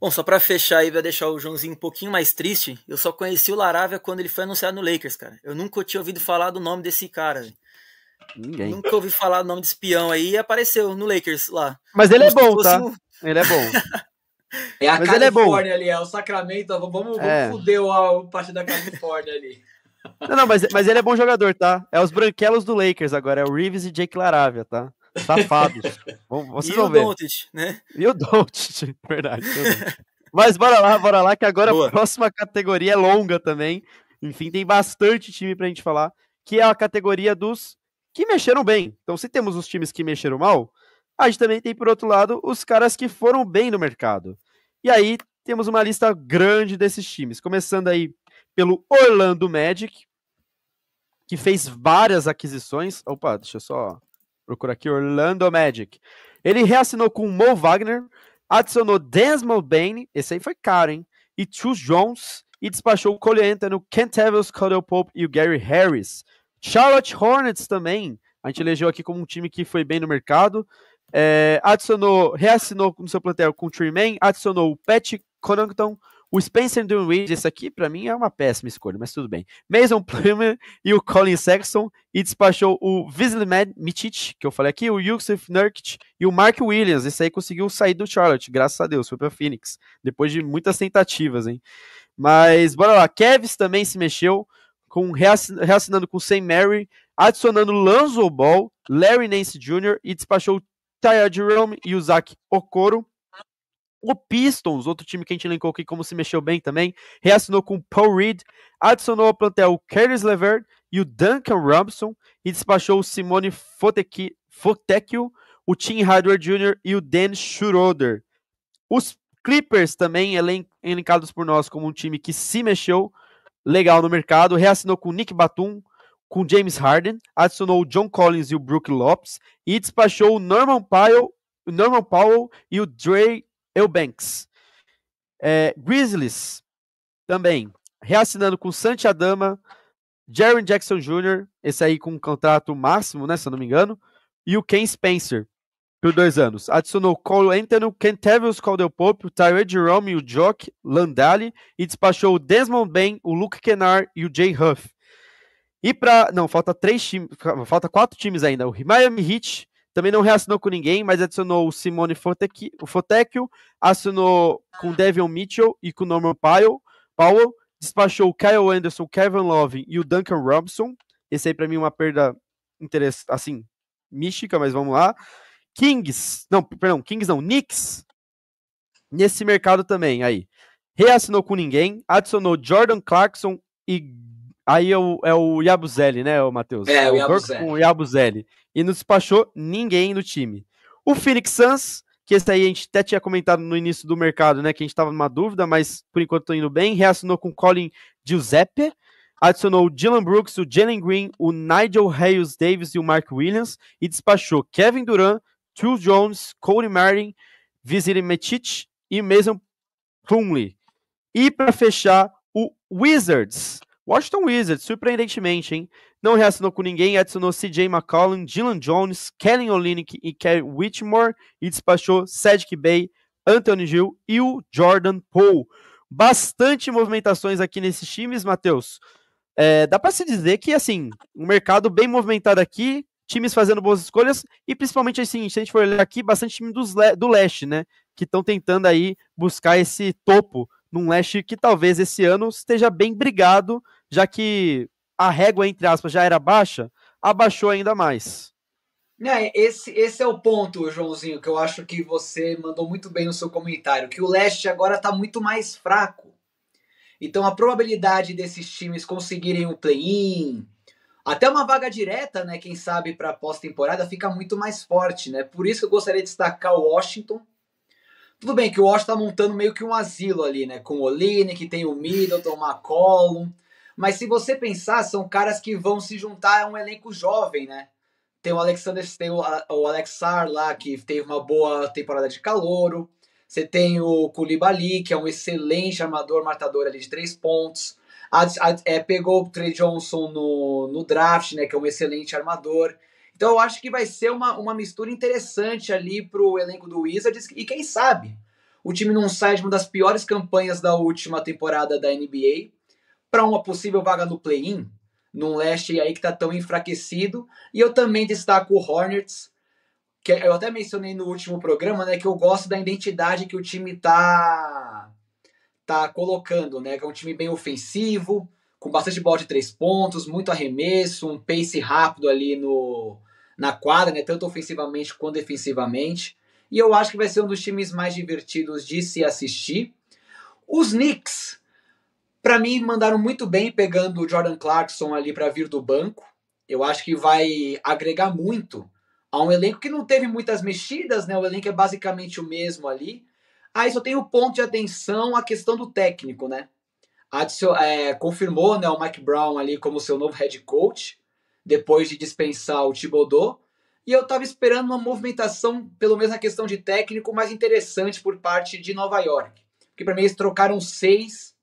Bom, só pra fechar aí, vai deixar o Joãozinho um pouquinho mais triste. Eu só conheci o LaRavia quando ele foi anunciado no Lakers, cara. Eu nunca tinha ouvido falar do nome desse cara, velho. Ninguém. Nunca ouvi falar do nome desse espião aí e apareceu no Lakers lá. Mas ele é bom, tá? Ele é bom. É a Califórnia ali, é o Sacramento. Vamos foder a parte da Califórnia ali. Não, mas ele é bom jogador, tá? É os branquelos do Lakers agora, é o Reeves e Jake LaRavia, tá? Safados. Vocês vão ver. E o Doncic, né? E o Doncic, verdade. Mas bora lá, que agora Boa. a próxima categoria é longa também. Enfim, tem bastante time pra gente falar, que é a categoria dos que mexeram bem. Então, se temos os times que mexeram mal, a gente também tem, por outro lado, os caras que foram bem no mercado. E aí, temos uma lista grande desses times. Começando aí pelo Orlando Magic, que fez várias aquisições. Opa, deixa eu só procurar aqui. Orlando Magic. Ele reassinou com o Mo Wagner, adicionou Desmond Bane, esse aí foi caro, hein? E Truce Jones, e despachou o Cole Anthony, Kentavious Caldwell Pope e o Gary Harris. Charlotte Hornets também, a gente elegeu aqui como um time que foi bem no mercado. Reassinou no seu plantel com o Tremaine, adicionou o Pat Connaughton, o Spencer Dinwiddie, esse aqui pra mim é uma péssima escolha, mas tudo bem. Mason Plumlee e o Colin Sexton, e despachou o Wesley Micic, que eu falei aqui, o Yusuf Nurkic e o Mark Williams. Esse aí conseguiu sair do Charlotte, graças a Deus, foi pra Phoenix, depois de muitas tentativas, hein. Mas bora lá, Cavs também se mexeu, reassinando com o St. Mary, adicionando Lonzo Ball, Larry Nance Jr. e despachou o Tyler Jerome e o Zach Okoro. O Pistons, outro time que a gente elencou aqui como se mexeu bem também, reassinou com o Paul Reed, adicionou ao plantel o Caris LeVert e o Duncan Robinson e despachou o Simone Fontecchio, o Tim Hardaway Jr. e o Dan Schroeder. Os Clippers também, elencados por nós como um time que se mexeu legal no mercado, reassinou com o Nick Batum, com o James Harden, adicionou o John Collins e o Brook Lopes e despachou o Norman Powell e o Dre Eubanks. Grizzlies também, reassinando com Santi Adama, Jaren Jackson Jr., esse aí com um contrato máximo, né, se eu não me engano, e o Ken Spencer, por 2 anos. Adicionou Cole Anthony, Kentavious Caldwell Pope, o Tyree Jerome e o Jock Landale, e despachou o Desmond Bane, o Luke Kennard e o Jay Huff. E falta 4 times ainda. O Miami Heat também não reassinou com ninguém, mas adicionou o Simone Fontecchio, assinou com o Devin Mitchell e com o Norman Powell, despachou o Kyle Anderson, o Kevin Love e o Duncan Robinson. Esse aí pra mim é uma perda assim, mística, mas vamos lá. Knicks, nesse mercado também, aí, reassinou com ninguém, adicionou Jordan Clarkson e aí é o Yabusele, né, o Matheus? O Yabusele. Com o Yabusele. E não despachou ninguém no time. O Phoenix Suns, que esse aí a gente até tinha comentado no início do mercado, né, que a gente tava numa dúvida, mas por enquanto tô indo bem, reassinou com Colin Giuseppe, adicionou o Dylan Brooks, o Jalen Green, o Nigel Hayes-Davis e o Mark Williams, e despachou Kevin Durant, Truce Jones, Cody Martin, Wesley Micic e Mason Plumlee. E para fechar, o Washington Wizards, surpreendentemente, hein? Não reassinou com ninguém, adicionou CJ McCollum, Dylan Jones, Kelly Olynyk e Kerry Whitmore e despachou Saddiq Bey, Anthony Gill e o Jordan Poole. Bastante movimentações aqui nesses times, Matheus. Dá para se dizer que, assim, um mercado bem movimentado aqui, times fazendo boas escolhas e principalmente, assim, se a gente for olhar aqui, bastante time do leste, né? Que estão tentando aí buscar esse topo num leste que talvez esse ano esteja bem brigado, já que a régua, entre aspas, já era baixa, abaixou ainda mais. Esse é o ponto, Joãozinho, que eu acho que você mandou muito bem no seu comentário, que o leste agora está muito mais fraco. Então a probabilidade desses times conseguirem um play-in, até uma vaga direta, né, quem sabe para pós-temporada, fica muito mais forte, né? Por isso que eu gostaria de destacar o Washington. Tudo bem que o Washington tá montando meio que um asilo ali, né? Com o Olynyk, tem o Middleton, o McCollum. Mas se você pensar, são caras que vão se juntar a um elenco jovem, né? Tem o Alexander, tem o Alexar lá, que teve uma boa temporada de calouro. Você tem o Koulibaly, que é um excelente armador, matador ali de 3 pontos. Pegou o Trey Johnson no draft, né? Que é um excelente armador. Então eu acho que vai ser uma mistura interessante ali pro elenco do Wizards. E quem sabe o time não sai de uma das piores campanhas da última temporada da NBA para uma possível vaga no play-in, num leste aí que tá tão enfraquecido. E eu também destaco o Hornets, que eu até mencionei no último programa, né, que eu gosto da identidade que o time tá colocando, né, que é um time bem ofensivo, com bastante bola de 3 pontos, muito arremesso, um pace rápido ali na quadra, né, tanto ofensivamente quanto defensivamente. E eu acho que vai ser um dos times mais divertidos de se assistir. Os Knicks, para mim, mandaram muito bem pegando o Jordan Clarkson ali para vir do banco. Eu acho que vai agregar muito a um elenco que não teve muitas mexidas, né? O elenco é basicamente o mesmo ali. Aí só tem o ponto de atenção a questão do técnico, né? Confirmou, né, o Mike Brown ali como seu novo head coach, depois de dispensar o Thibodeau. E eu estava esperando uma movimentação, pelo menos na questão de técnico, mais interessante por parte de Nova York. Porque para mim eles trocaram 6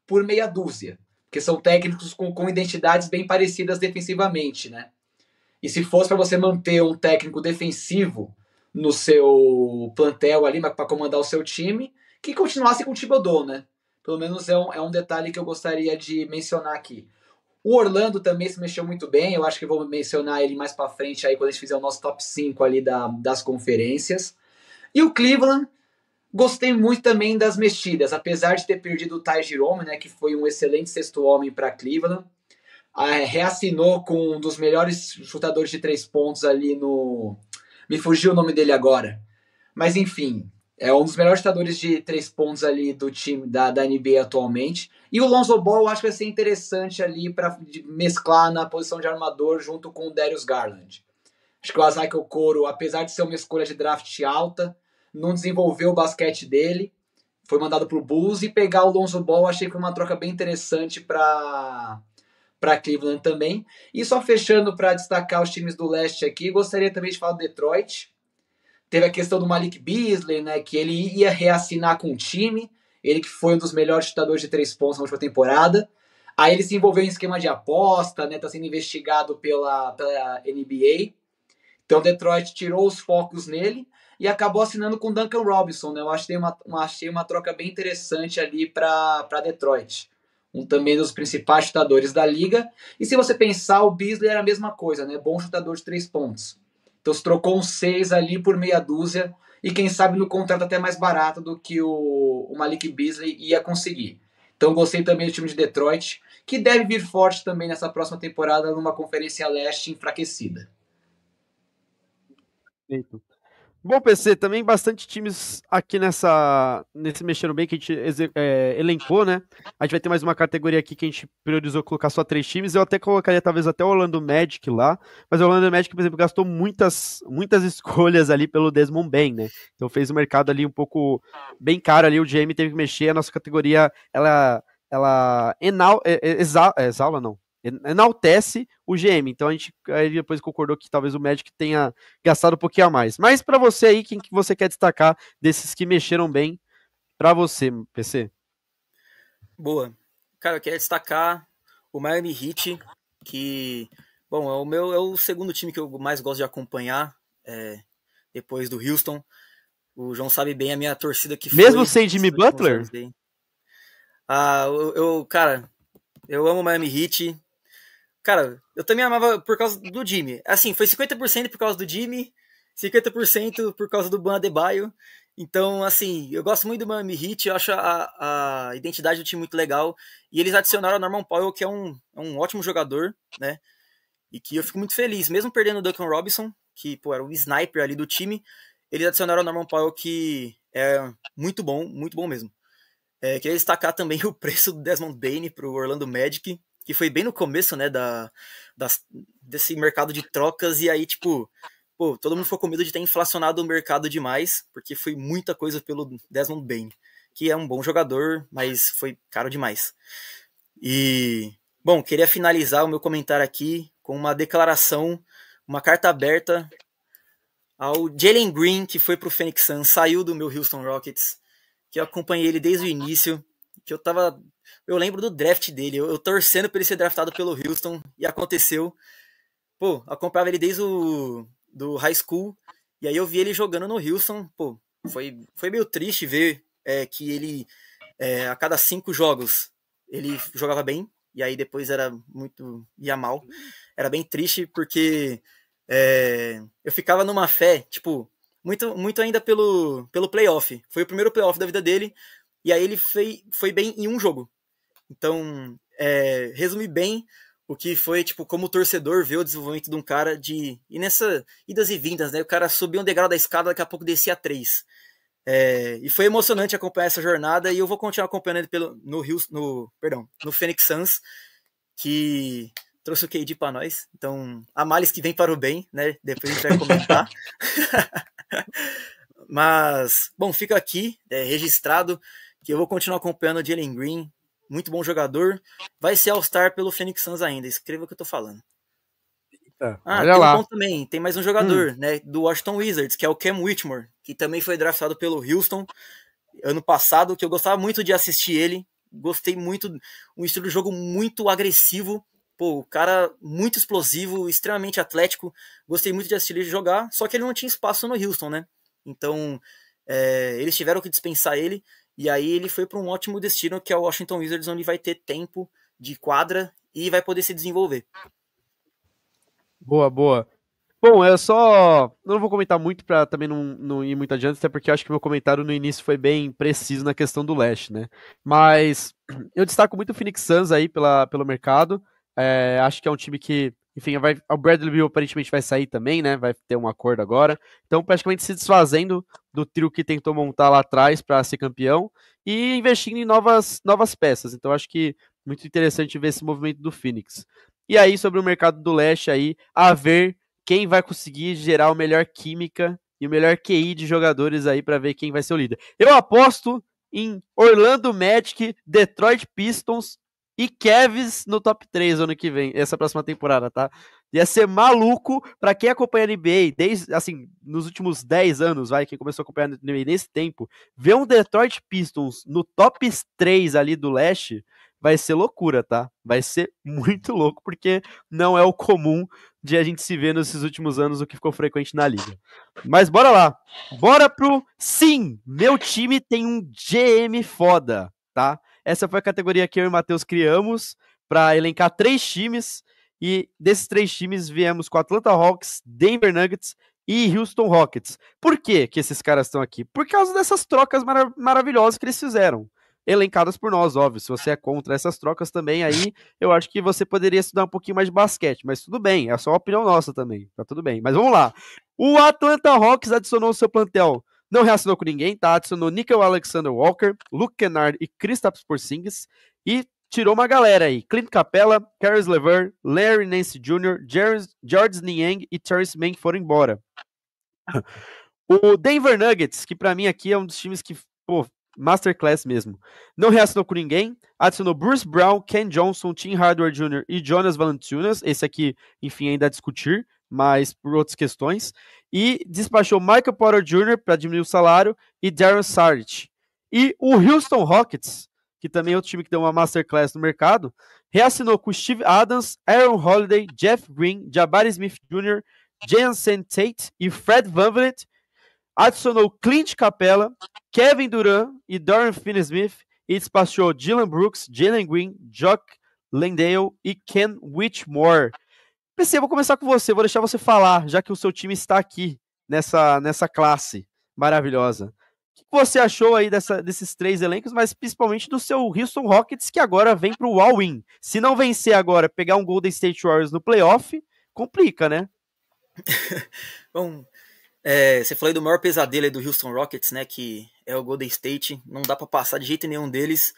por meia dúzia. Porque são técnicos com identidades bem parecidas defensivamente, né? E se fosse para você manter um técnico defensivo no seu plantel ali, para comandar o seu time, que continuasse com o Thibodeau, né? Pelo menos é um detalhe que eu gostaria de mencionar aqui. O Orlando também se mexeu muito bem, eu acho que vou mencionar ele mais para frente aí quando a gente fizer o nosso top 5 ali das conferências. E o Cleveland, gostei muito também das mexidas, apesar de ter perdido o Ty Jerome, né, que foi um excelente sexto homem para Cleveland. Reassinou com um dos melhores chutadores de 3 pontos ali no... Me fugiu o nome dele agora. Mas enfim, é um dos melhores chutadores de 3 pontos ali do time da NBA atualmente. E o Lonzo Ball eu acho que vai ser interessante ali para mesclar na posição de armador junto com o Darius Garland. Acho que o Isaac Okoro, apesar de ser uma escolha de draft alta, não desenvolveu o basquete dele. Foi mandado pro Bulls, e pegar o Lonzo Ball achei que foi uma troca bem interessante para Cleveland também. E só fechando para destacar os times do leste aqui, gostaria também de falar do Detroit. Teve a questão do Malik Beasley, né, que ele ia reassinar com o time, ele que foi um dos melhores chutadores de 3 pontos na última temporada. Aí ele se envolveu em esquema de aposta, né, tá sendo investigado pela NBA. Então Detroit tirou os focos nele e acabou assinando com o Duncan Robinson, né? Eu achei uma troca bem interessante ali para Detroit. Um também dos principais chutadores da liga. E se você pensar, o Beasley era a mesma coisa, né? Bom chutador de 3 pontos. Então se trocou uns 6 ali por meia dúzia e quem sabe no contrato até mais barato do que o Malik Beasley ia conseguir. Então gostei também do time de Detroit, que deve vir forte também nessa próxima temporada numa conferência leste enfraquecida. Perfeito. Bom, PC, também bastante times aqui nesse Mexendo Bem que a gente elencou, né? A gente vai ter mais uma categoria aqui que a gente priorizou colocar só 3 times. Eu até colocaria talvez até o Orlando Magic lá, mas o Orlando Magic, por exemplo, gastou muitas escolhas ali pelo Desmond Bane, né? Então fez o mercado ali um pouco bem caro ali, o GM teve que mexer, a nossa categoria, ela exala, não. Enaltece o GM, então a gente aí depois concordou que talvez o Magic tenha gastado um pouquinho a mais. Mas para você aí, quem que você quer destacar desses que mexeram bem para você, PC? Boa. Cara, eu quero destacar o Miami Heat, que, bom, é o segundo time que eu mais gosto de acompanhar, depois do Houston. O João sabe bem a minha torcida que foi... Mesmo sem Jimmy Butler? Cara, eu amo o Miami Heat. Cara, eu também amava por causa do Jimmy. Assim, foi 50% por causa do Jimmy, 50% por causa do Bam Adebayo. Então, assim, eu gosto muito do Miami Heat, eu acho a identidade do time muito legal. E eles adicionaram o Norman Powell, que é um ótimo jogador, né? E que eu fico muito feliz. Mesmo perdendo o Duncan Robinson, que era o sniper ali do time, eles adicionaram o Norman Powell, que é muito bom mesmo. Queria destacar também o preço do Desmond Bane pro Orlando Magic, que foi bem no começo, né, desse mercado de trocas, e aí, tipo, todo mundo ficou com medo de ter inflacionado o mercado demais, porque foi muita coisa pelo Desmond Bane, que é um bom jogador, mas foi caro demais. E, bom, queria finalizar o meu comentário aqui com uma declaração, uma carta aberta ao Jalen Green, que foi pro Phoenix Suns, saiu do meu Houston Rockets, que eu acompanhei ele desde o início, que eu lembro do draft dele, eu torcendo pra ele ser draftado pelo Houston, e aconteceu. Eu acompanhava ele desde do high school, e aí eu vi ele jogando no Houston, foi meio triste ver que ele, a cada 5 jogos, ele jogava bem, e aí depois ia mal. Era bem triste, porque eu ficava numa fé, tipo, muito, muito ainda pelo playoff. Foi o primeiro playoff da vida dele, e aí ele foi bem em um jogo. Então, resumi bem o que foi, tipo, como torcedor ver o desenvolvimento de um cara e nessa idas e vindas, né? O cara subia um degrau da escada, daqui a pouco descia 3. E foi emocionante acompanhar essa jornada, e eu vou continuar acompanhando ele no Phoenix Suns, que trouxe o KD para nós. Então, há males que vem para o bem, né? Depois a gente vai comentar. Mas, bom, fica aqui registrado que eu vou continuar acompanhando o Jalen Green, muito bom jogador. Vai ser All-Star pelo Phoenix Suns ainda, escreva o que eu tô falando. Olha tem lá. um ponto também, tem mais um jogador, né, do Washington Wizards, que é o Cam Whitmore, que também foi draftado pelo Houston ano passado, que eu gostava muito de assistir ele, gostei muito, um estilo de jogo muito agressivo, o cara muito explosivo, extremamente atlético, gostei muito de assistir ele jogar, só que ele não tinha espaço no Houston, né, então eles tiveram que dispensar ele, e aí ele foi para um ótimo destino, que é o Washington Wizards, onde vai ter tempo de quadra e vai poder se desenvolver. Boa. Bom, eu só não vou comentar muito pra também não ir muito adiante, até porque eu acho que meu comentário no início foi bem preciso na questão do leste, né? Mas eu destaco muito o Phoenix Suns aí pelo mercado. Acho que é um time que, enfim, o Bradley Beal aparentemente vai sair também, né? Vai ter um acordo agora. Então, praticamente se desfazendo do trio que tentou montar lá atrás para ser campeão e investindo em novas peças. Então, acho que muito interessante ver esse movimento do Phoenix. E aí, sobre o mercado do leste aí, a ver quem vai conseguir gerar a melhor química e o melhor QI de jogadores aí para ver quem vai ser o líder. Eu aposto em Orlando Magic, Detroit Pistons e Cavs no top 3 ano que vem, essa próxima temporada, tá? Ia ser maluco para quem acompanha a NBA desde, assim, nos últimos 10 anos, quem começou a acompanhar a NBA nesse tempo, ver um Detroit Pistons no top 3 ali do leste, vai ser loucura, tá? Vai ser muito louco, porque não é o comum de a gente se ver nesses últimos anos, o que ficou frequente na liga. Mas bora lá. Bora pro sim, meu time tem um GM foda, tá? Essa foi a categoria que eu e o Matheus criamos para elencar 3 times, e desses 3 times viemos com Atlanta Hawks, Denver Nuggets e Houston Rockets. Por que esses caras estão aqui? Por causa dessas trocas maravilhosas que eles fizeram. Elencadas por nós, óbvio. Se você é contra essas trocas também, aí eu acho que você poderia estudar um pouquinho mais de basquete, mas tudo bem, é só uma opinião nossa também, tá tudo bem. Mas vamos lá. O Atlanta Hawks adicionou o seu plantel, não reassinou com ninguém, tá? Adicionou Nickel Alexander Walker, Luke Kennard e Kristaps Porzingis e tirou uma galera aí. Clint Capella, Caris LeVert, Larry Nance Jr., George Niang e Terrence Mann foram embora. O Denver Nuggets, que pra mim aqui é um dos times que, masterclass mesmo. Não reassinou com ninguém, adicionou Bruce Brown, Ken Johnson, Tim Hardaway Jr. e Jonas Valanciunas, esse aqui, enfim, ainda a discutir, mas por outras questões, e despachou Michael Porter Jr. para diminuir o salário e Darren Saric. E o Houston Rockets, que também é outro time que deu uma masterclass no mercado, reassinou com Steve Adams, Aaron Holiday, Jeff Green, Jabari Smith Jr., Jansen Tate e Fred VanVleet, adicionou Clint Capella, Kevin Durant e Dorian Finney-Smith e despachou Dylan Brooks, Jalen Green, Jock Landale e Ken Whitmore. PC, vou começar com você, vou deixar você falar, já que o seu time está aqui nessa classe maravilhosa. O que você achou aí desses 3 elencos, mas principalmente do seu Houston Rockets, que agora vem para o all-in? Se não vencer agora, pegar um Golden State Warriors no playoff, complica, né? Bom, você falou aí do maior pesadelo aí do Houston Rockets, né, que é o Golden State, não dá para passar de jeito nenhum deles,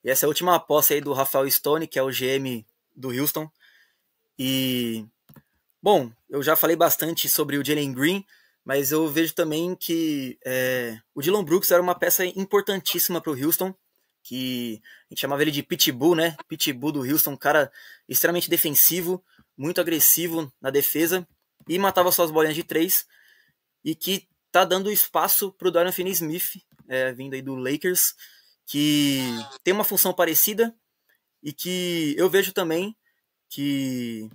e essa é a última aposta aí do Rafael Stone, que é o GM do Houston, e, bom, eu já falei bastante sobre o Jalen Green, mas eu vejo também que o Dillon Brooks era uma peça importantíssima para o Houston, que a gente chamava ele de Pitbull, né, Pitbull do Houston, um cara extremamente defensivo, muito agressivo na defesa, e matava suas bolinhas de 3, e que tá dando espaço pro Dorian Finney-Smith, vindo aí do Lakers, que tem uma função parecida, e que eu vejo também que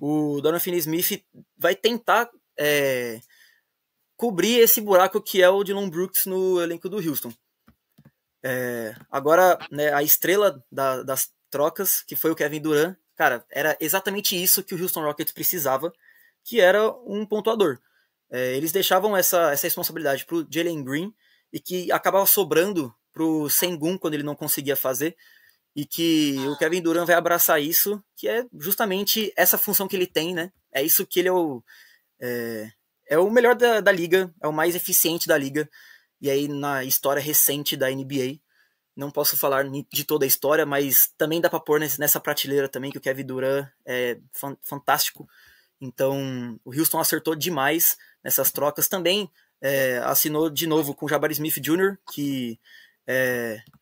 o Dorian Finney-Smith vai tentar cobrir esse buraco que é o Dillon Brooks no elenco do Houston. Agora, né, a estrela das trocas, que foi o Kevin Durant, cara, era exatamente isso que o Houston Rockets precisava, que era um pontuador. Eles deixavam essa responsabilidade pro Jalen Green e que acabava sobrando pro Sengun quando ele não conseguia fazer, e que o Kevin Durant vai abraçar isso, que é justamente essa função que ele tem, né? É isso que ele é o melhor da liga, é o mais eficiente da liga, e aí na história recente da NBA. Não posso falar de toda a história, mas também dá para pôr nessa prateleira também, que o Kevin Durant é fantástico. Então, o Houston acertou demais nessas trocas. Também assinou de novo com o Jabari Smith Jr., que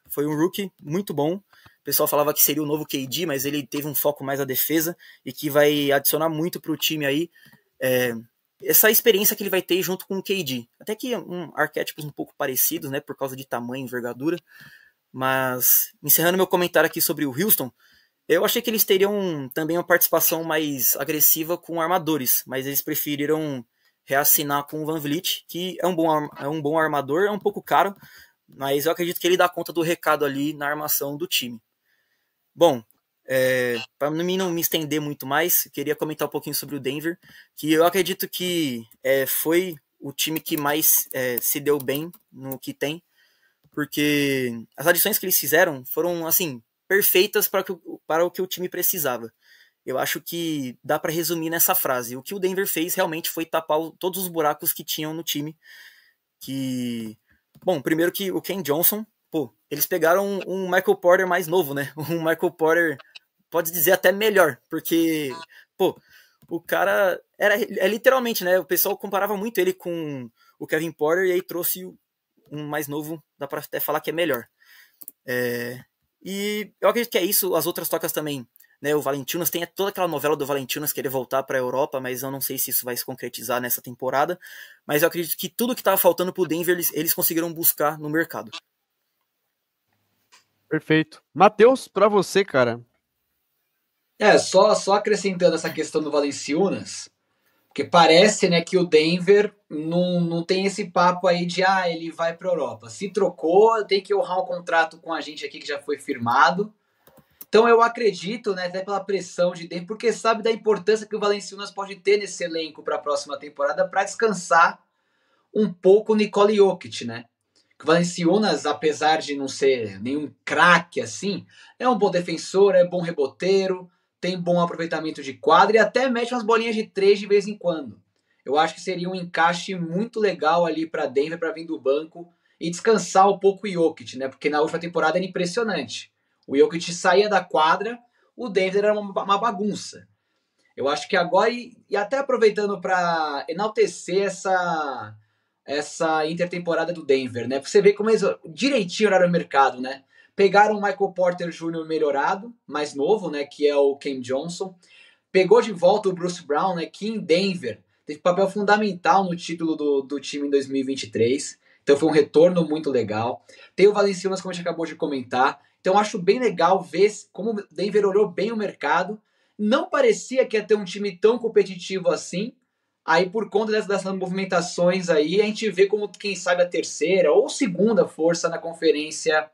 foi um rookie muito bom. O pessoal falava que seria o novo KD, mas ele teve um foco mais na defesa e que vai adicionar muito para o time aí. Essa experiência que ele vai ter junto com o KD. Até que arquétipos um pouco parecidos, né, por causa de tamanho e envergadura. Mas, encerrando meu comentário aqui sobre o Houston, eu achei que eles teriam também uma participação mais agressiva com armadores, mas eles preferiram reassinar com o VanVleet, que é um bom armador, é um pouco caro, mas eu acredito que ele dá conta do recado ali na armação do time. Bom, para mim não me estender muito mais, queria comentar um pouquinho sobre o Denver, que eu acredito que foi o time que mais se deu bem no que tem, porque as adições que eles fizeram foram, assim, perfeitas para o que o time precisava. Eu acho que dá para resumir nessa frase. O que o Denver fez realmente foi tapar todos os buracos que tinham no time. Bom, primeiro que o Ken Johnson, eles pegaram um Michael Porter mais novo, né? Um Michael Porter, pode dizer até melhor, porque, o cara literalmente, né? O pessoal comparava muito ele com o Kevin Porter e aí trouxe um mais novo, dá pra até falar que é melhor. E eu acredito que é isso, as outras trocas também, né? O Valanciunas, tem toda aquela novela do Valanciunas querer voltar pra Europa, mas eu não sei se isso vai se concretizar nessa temporada, mas eu acredito que tudo que tava faltando pro Denver, eles conseguiram buscar no mercado. Perfeito. Matheus, pra você, cara. Só acrescentando essa questão do Valanciunas, porque parece, né, que o Denver não tem esse papo aí de ele vai para a Europa. Se trocou, tem que honrar um contrato com a gente aqui que já foi firmado. Então eu acredito, né, até pela pressão de Denver, porque sabe da importância que o Valanciunas pode ter nesse elenco para a próxima temporada para descansar um pouco o Nikola Jokic, né? O Valanciunas, apesar de não ser nenhum craque assim, é um bom defensor, é bom reboteiro, tem bom aproveitamento de quadra e até mete umas bolinhas de 3 de vez em quando. Eu acho que seria um encaixe muito legal ali para Denver para vir do banco e descansar um pouco o Jokic, né? Porque na última temporada era impressionante. O Jokic saía da quadra, o Denver era uma bagunça. Eu acho que agora, e até aproveitando para enaltecer essa intertemporada do Denver, né? Pra você ver como eles direitinho olharam o mercado, né? Pegaram o Michael Porter Jr. melhorado, mais novo, né? Que é o Cam Johnson. Pegou de volta o Bruce Brown, né? Que em Denver teve papel fundamental no título do time em 2023. Então foi um retorno muito legal. Tem o Valanciunas, como a gente acabou de comentar. Então acho bem legal ver como o Denver olhou bem o mercado. Não parecia que ia ter um time tão competitivo assim. Aí, por conta dessas movimentações aí, a gente vê como, quem sabe, a terceira ou segunda força na Conferência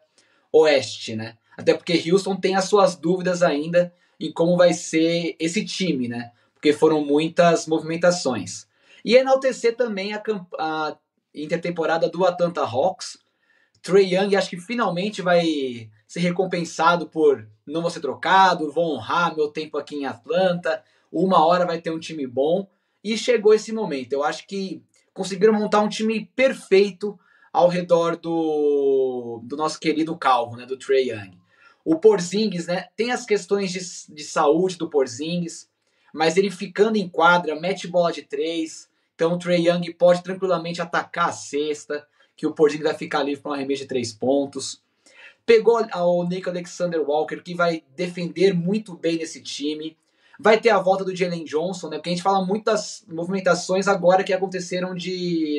Oeste, né? Até porque Houston tem as suas dúvidas ainda em como vai ser esse time, né? Porque foram muitas movimentações. E enaltecer também a intertemporada do Atlanta Hawks. Trae Young acho que finalmente vai ser recompensado por não vou ser trocado, vou honrar meu tempo aqui em Atlanta, uma hora vai ter um time bom. E chegou esse momento. Eu acho que conseguiram montar um time perfeito ao redor do nosso querido calvo, né, do Trae Young. O Porzingis, né, tem as questões de saúde do Porzingis, mas ele ficando em quadra, mete bola de 3, então o Trae Young pode tranquilamente atacar a cesta, que o Porzingis vai ficar livre para um arremesso de 3 pontos. Pegou o Nick Alexander-Walker, que vai defender muito bem nesse time. Vai ter a volta do Jalen Johnson, né? Porque a gente fala muitas movimentações agora que aconteceram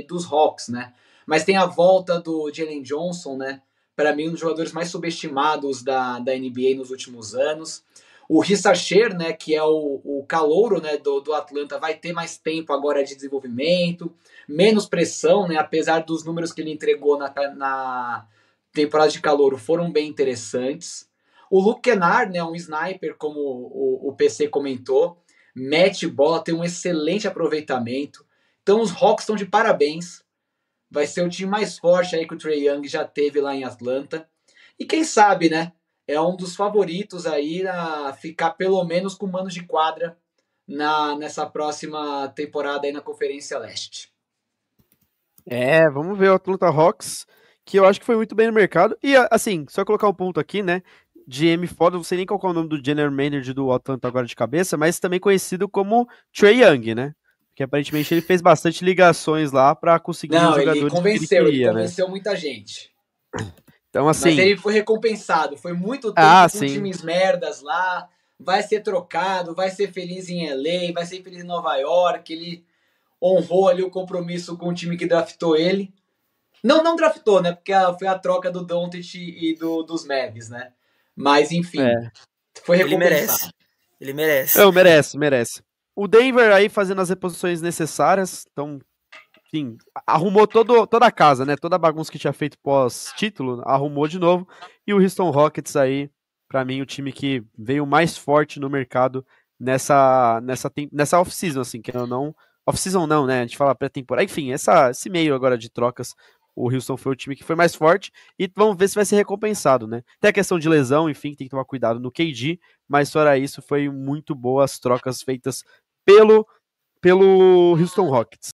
dos Hawks, né? Mas tem a volta do Jalen Johnson, né? Para mim, um dos jogadores mais subestimados da NBA nos últimos anos. O Risa Sher, né? Que é o calouro, né? Do Atlanta, vai ter mais tempo agora de desenvolvimento, menos pressão, né? Apesar dos números que ele entregou na temporada de calouro foram bem interessantes. O Luke Kennard, né, um sniper, como o PC comentou, mete bola, tem um excelente aproveitamento. Então os Hawks estão de parabéns. Vai ser o time mais forte aí que o Trae Young já teve lá em Atlanta. E quem sabe, né? É um dos favoritos aí a ficar pelo menos com mano de quadra nessa próxima temporada aí na Conferência Leste. Vamos ver o Atlanta Hawks, que eu acho que foi muito bem no mercado. E, assim, só colocar um ponto aqui, né? GM foda, não sei nem qual é o nome do general manager do Atlanta agora de cabeça, mas também conhecido como Trae Young, né? Porque aparentemente ele fez bastante ligações lá para conseguir os Não, jogadores que ele ele queria, né? convenceu muita gente. Então, Mas assim. ele foi recompensado. Foi muito tempo com Sim. times merdas lá. Vai ser trocado, vai ser feliz em LA, vai ser feliz em Nova York. Ele honrou ali o compromisso com o time que draftou ele. Não draftou, né? Porque foi a troca do Doncic e dos Mavs, né? Mas, enfim, foi recompensado. Ele merece. Não, merece. O Denver aí fazendo as reposições necessárias, então, enfim, arrumou toda a casa, né? Toda a bagunça que tinha feito pós-título, arrumou de novo. E o Houston Rockets aí, pra mim, o time que veio mais forte no mercado nessa off-season, assim, que eu não. Off-season não, né? A gente fala pré-temporada. Enfim, esse meio agora de trocas, o Houston foi o time que foi mais forte e vamos ver se vai ser recompensado, né? Tem a questão de lesão, enfim, tem que tomar cuidado no KD, mas fora isso, foi muito boas trocas feitas pelo Houston Rockets.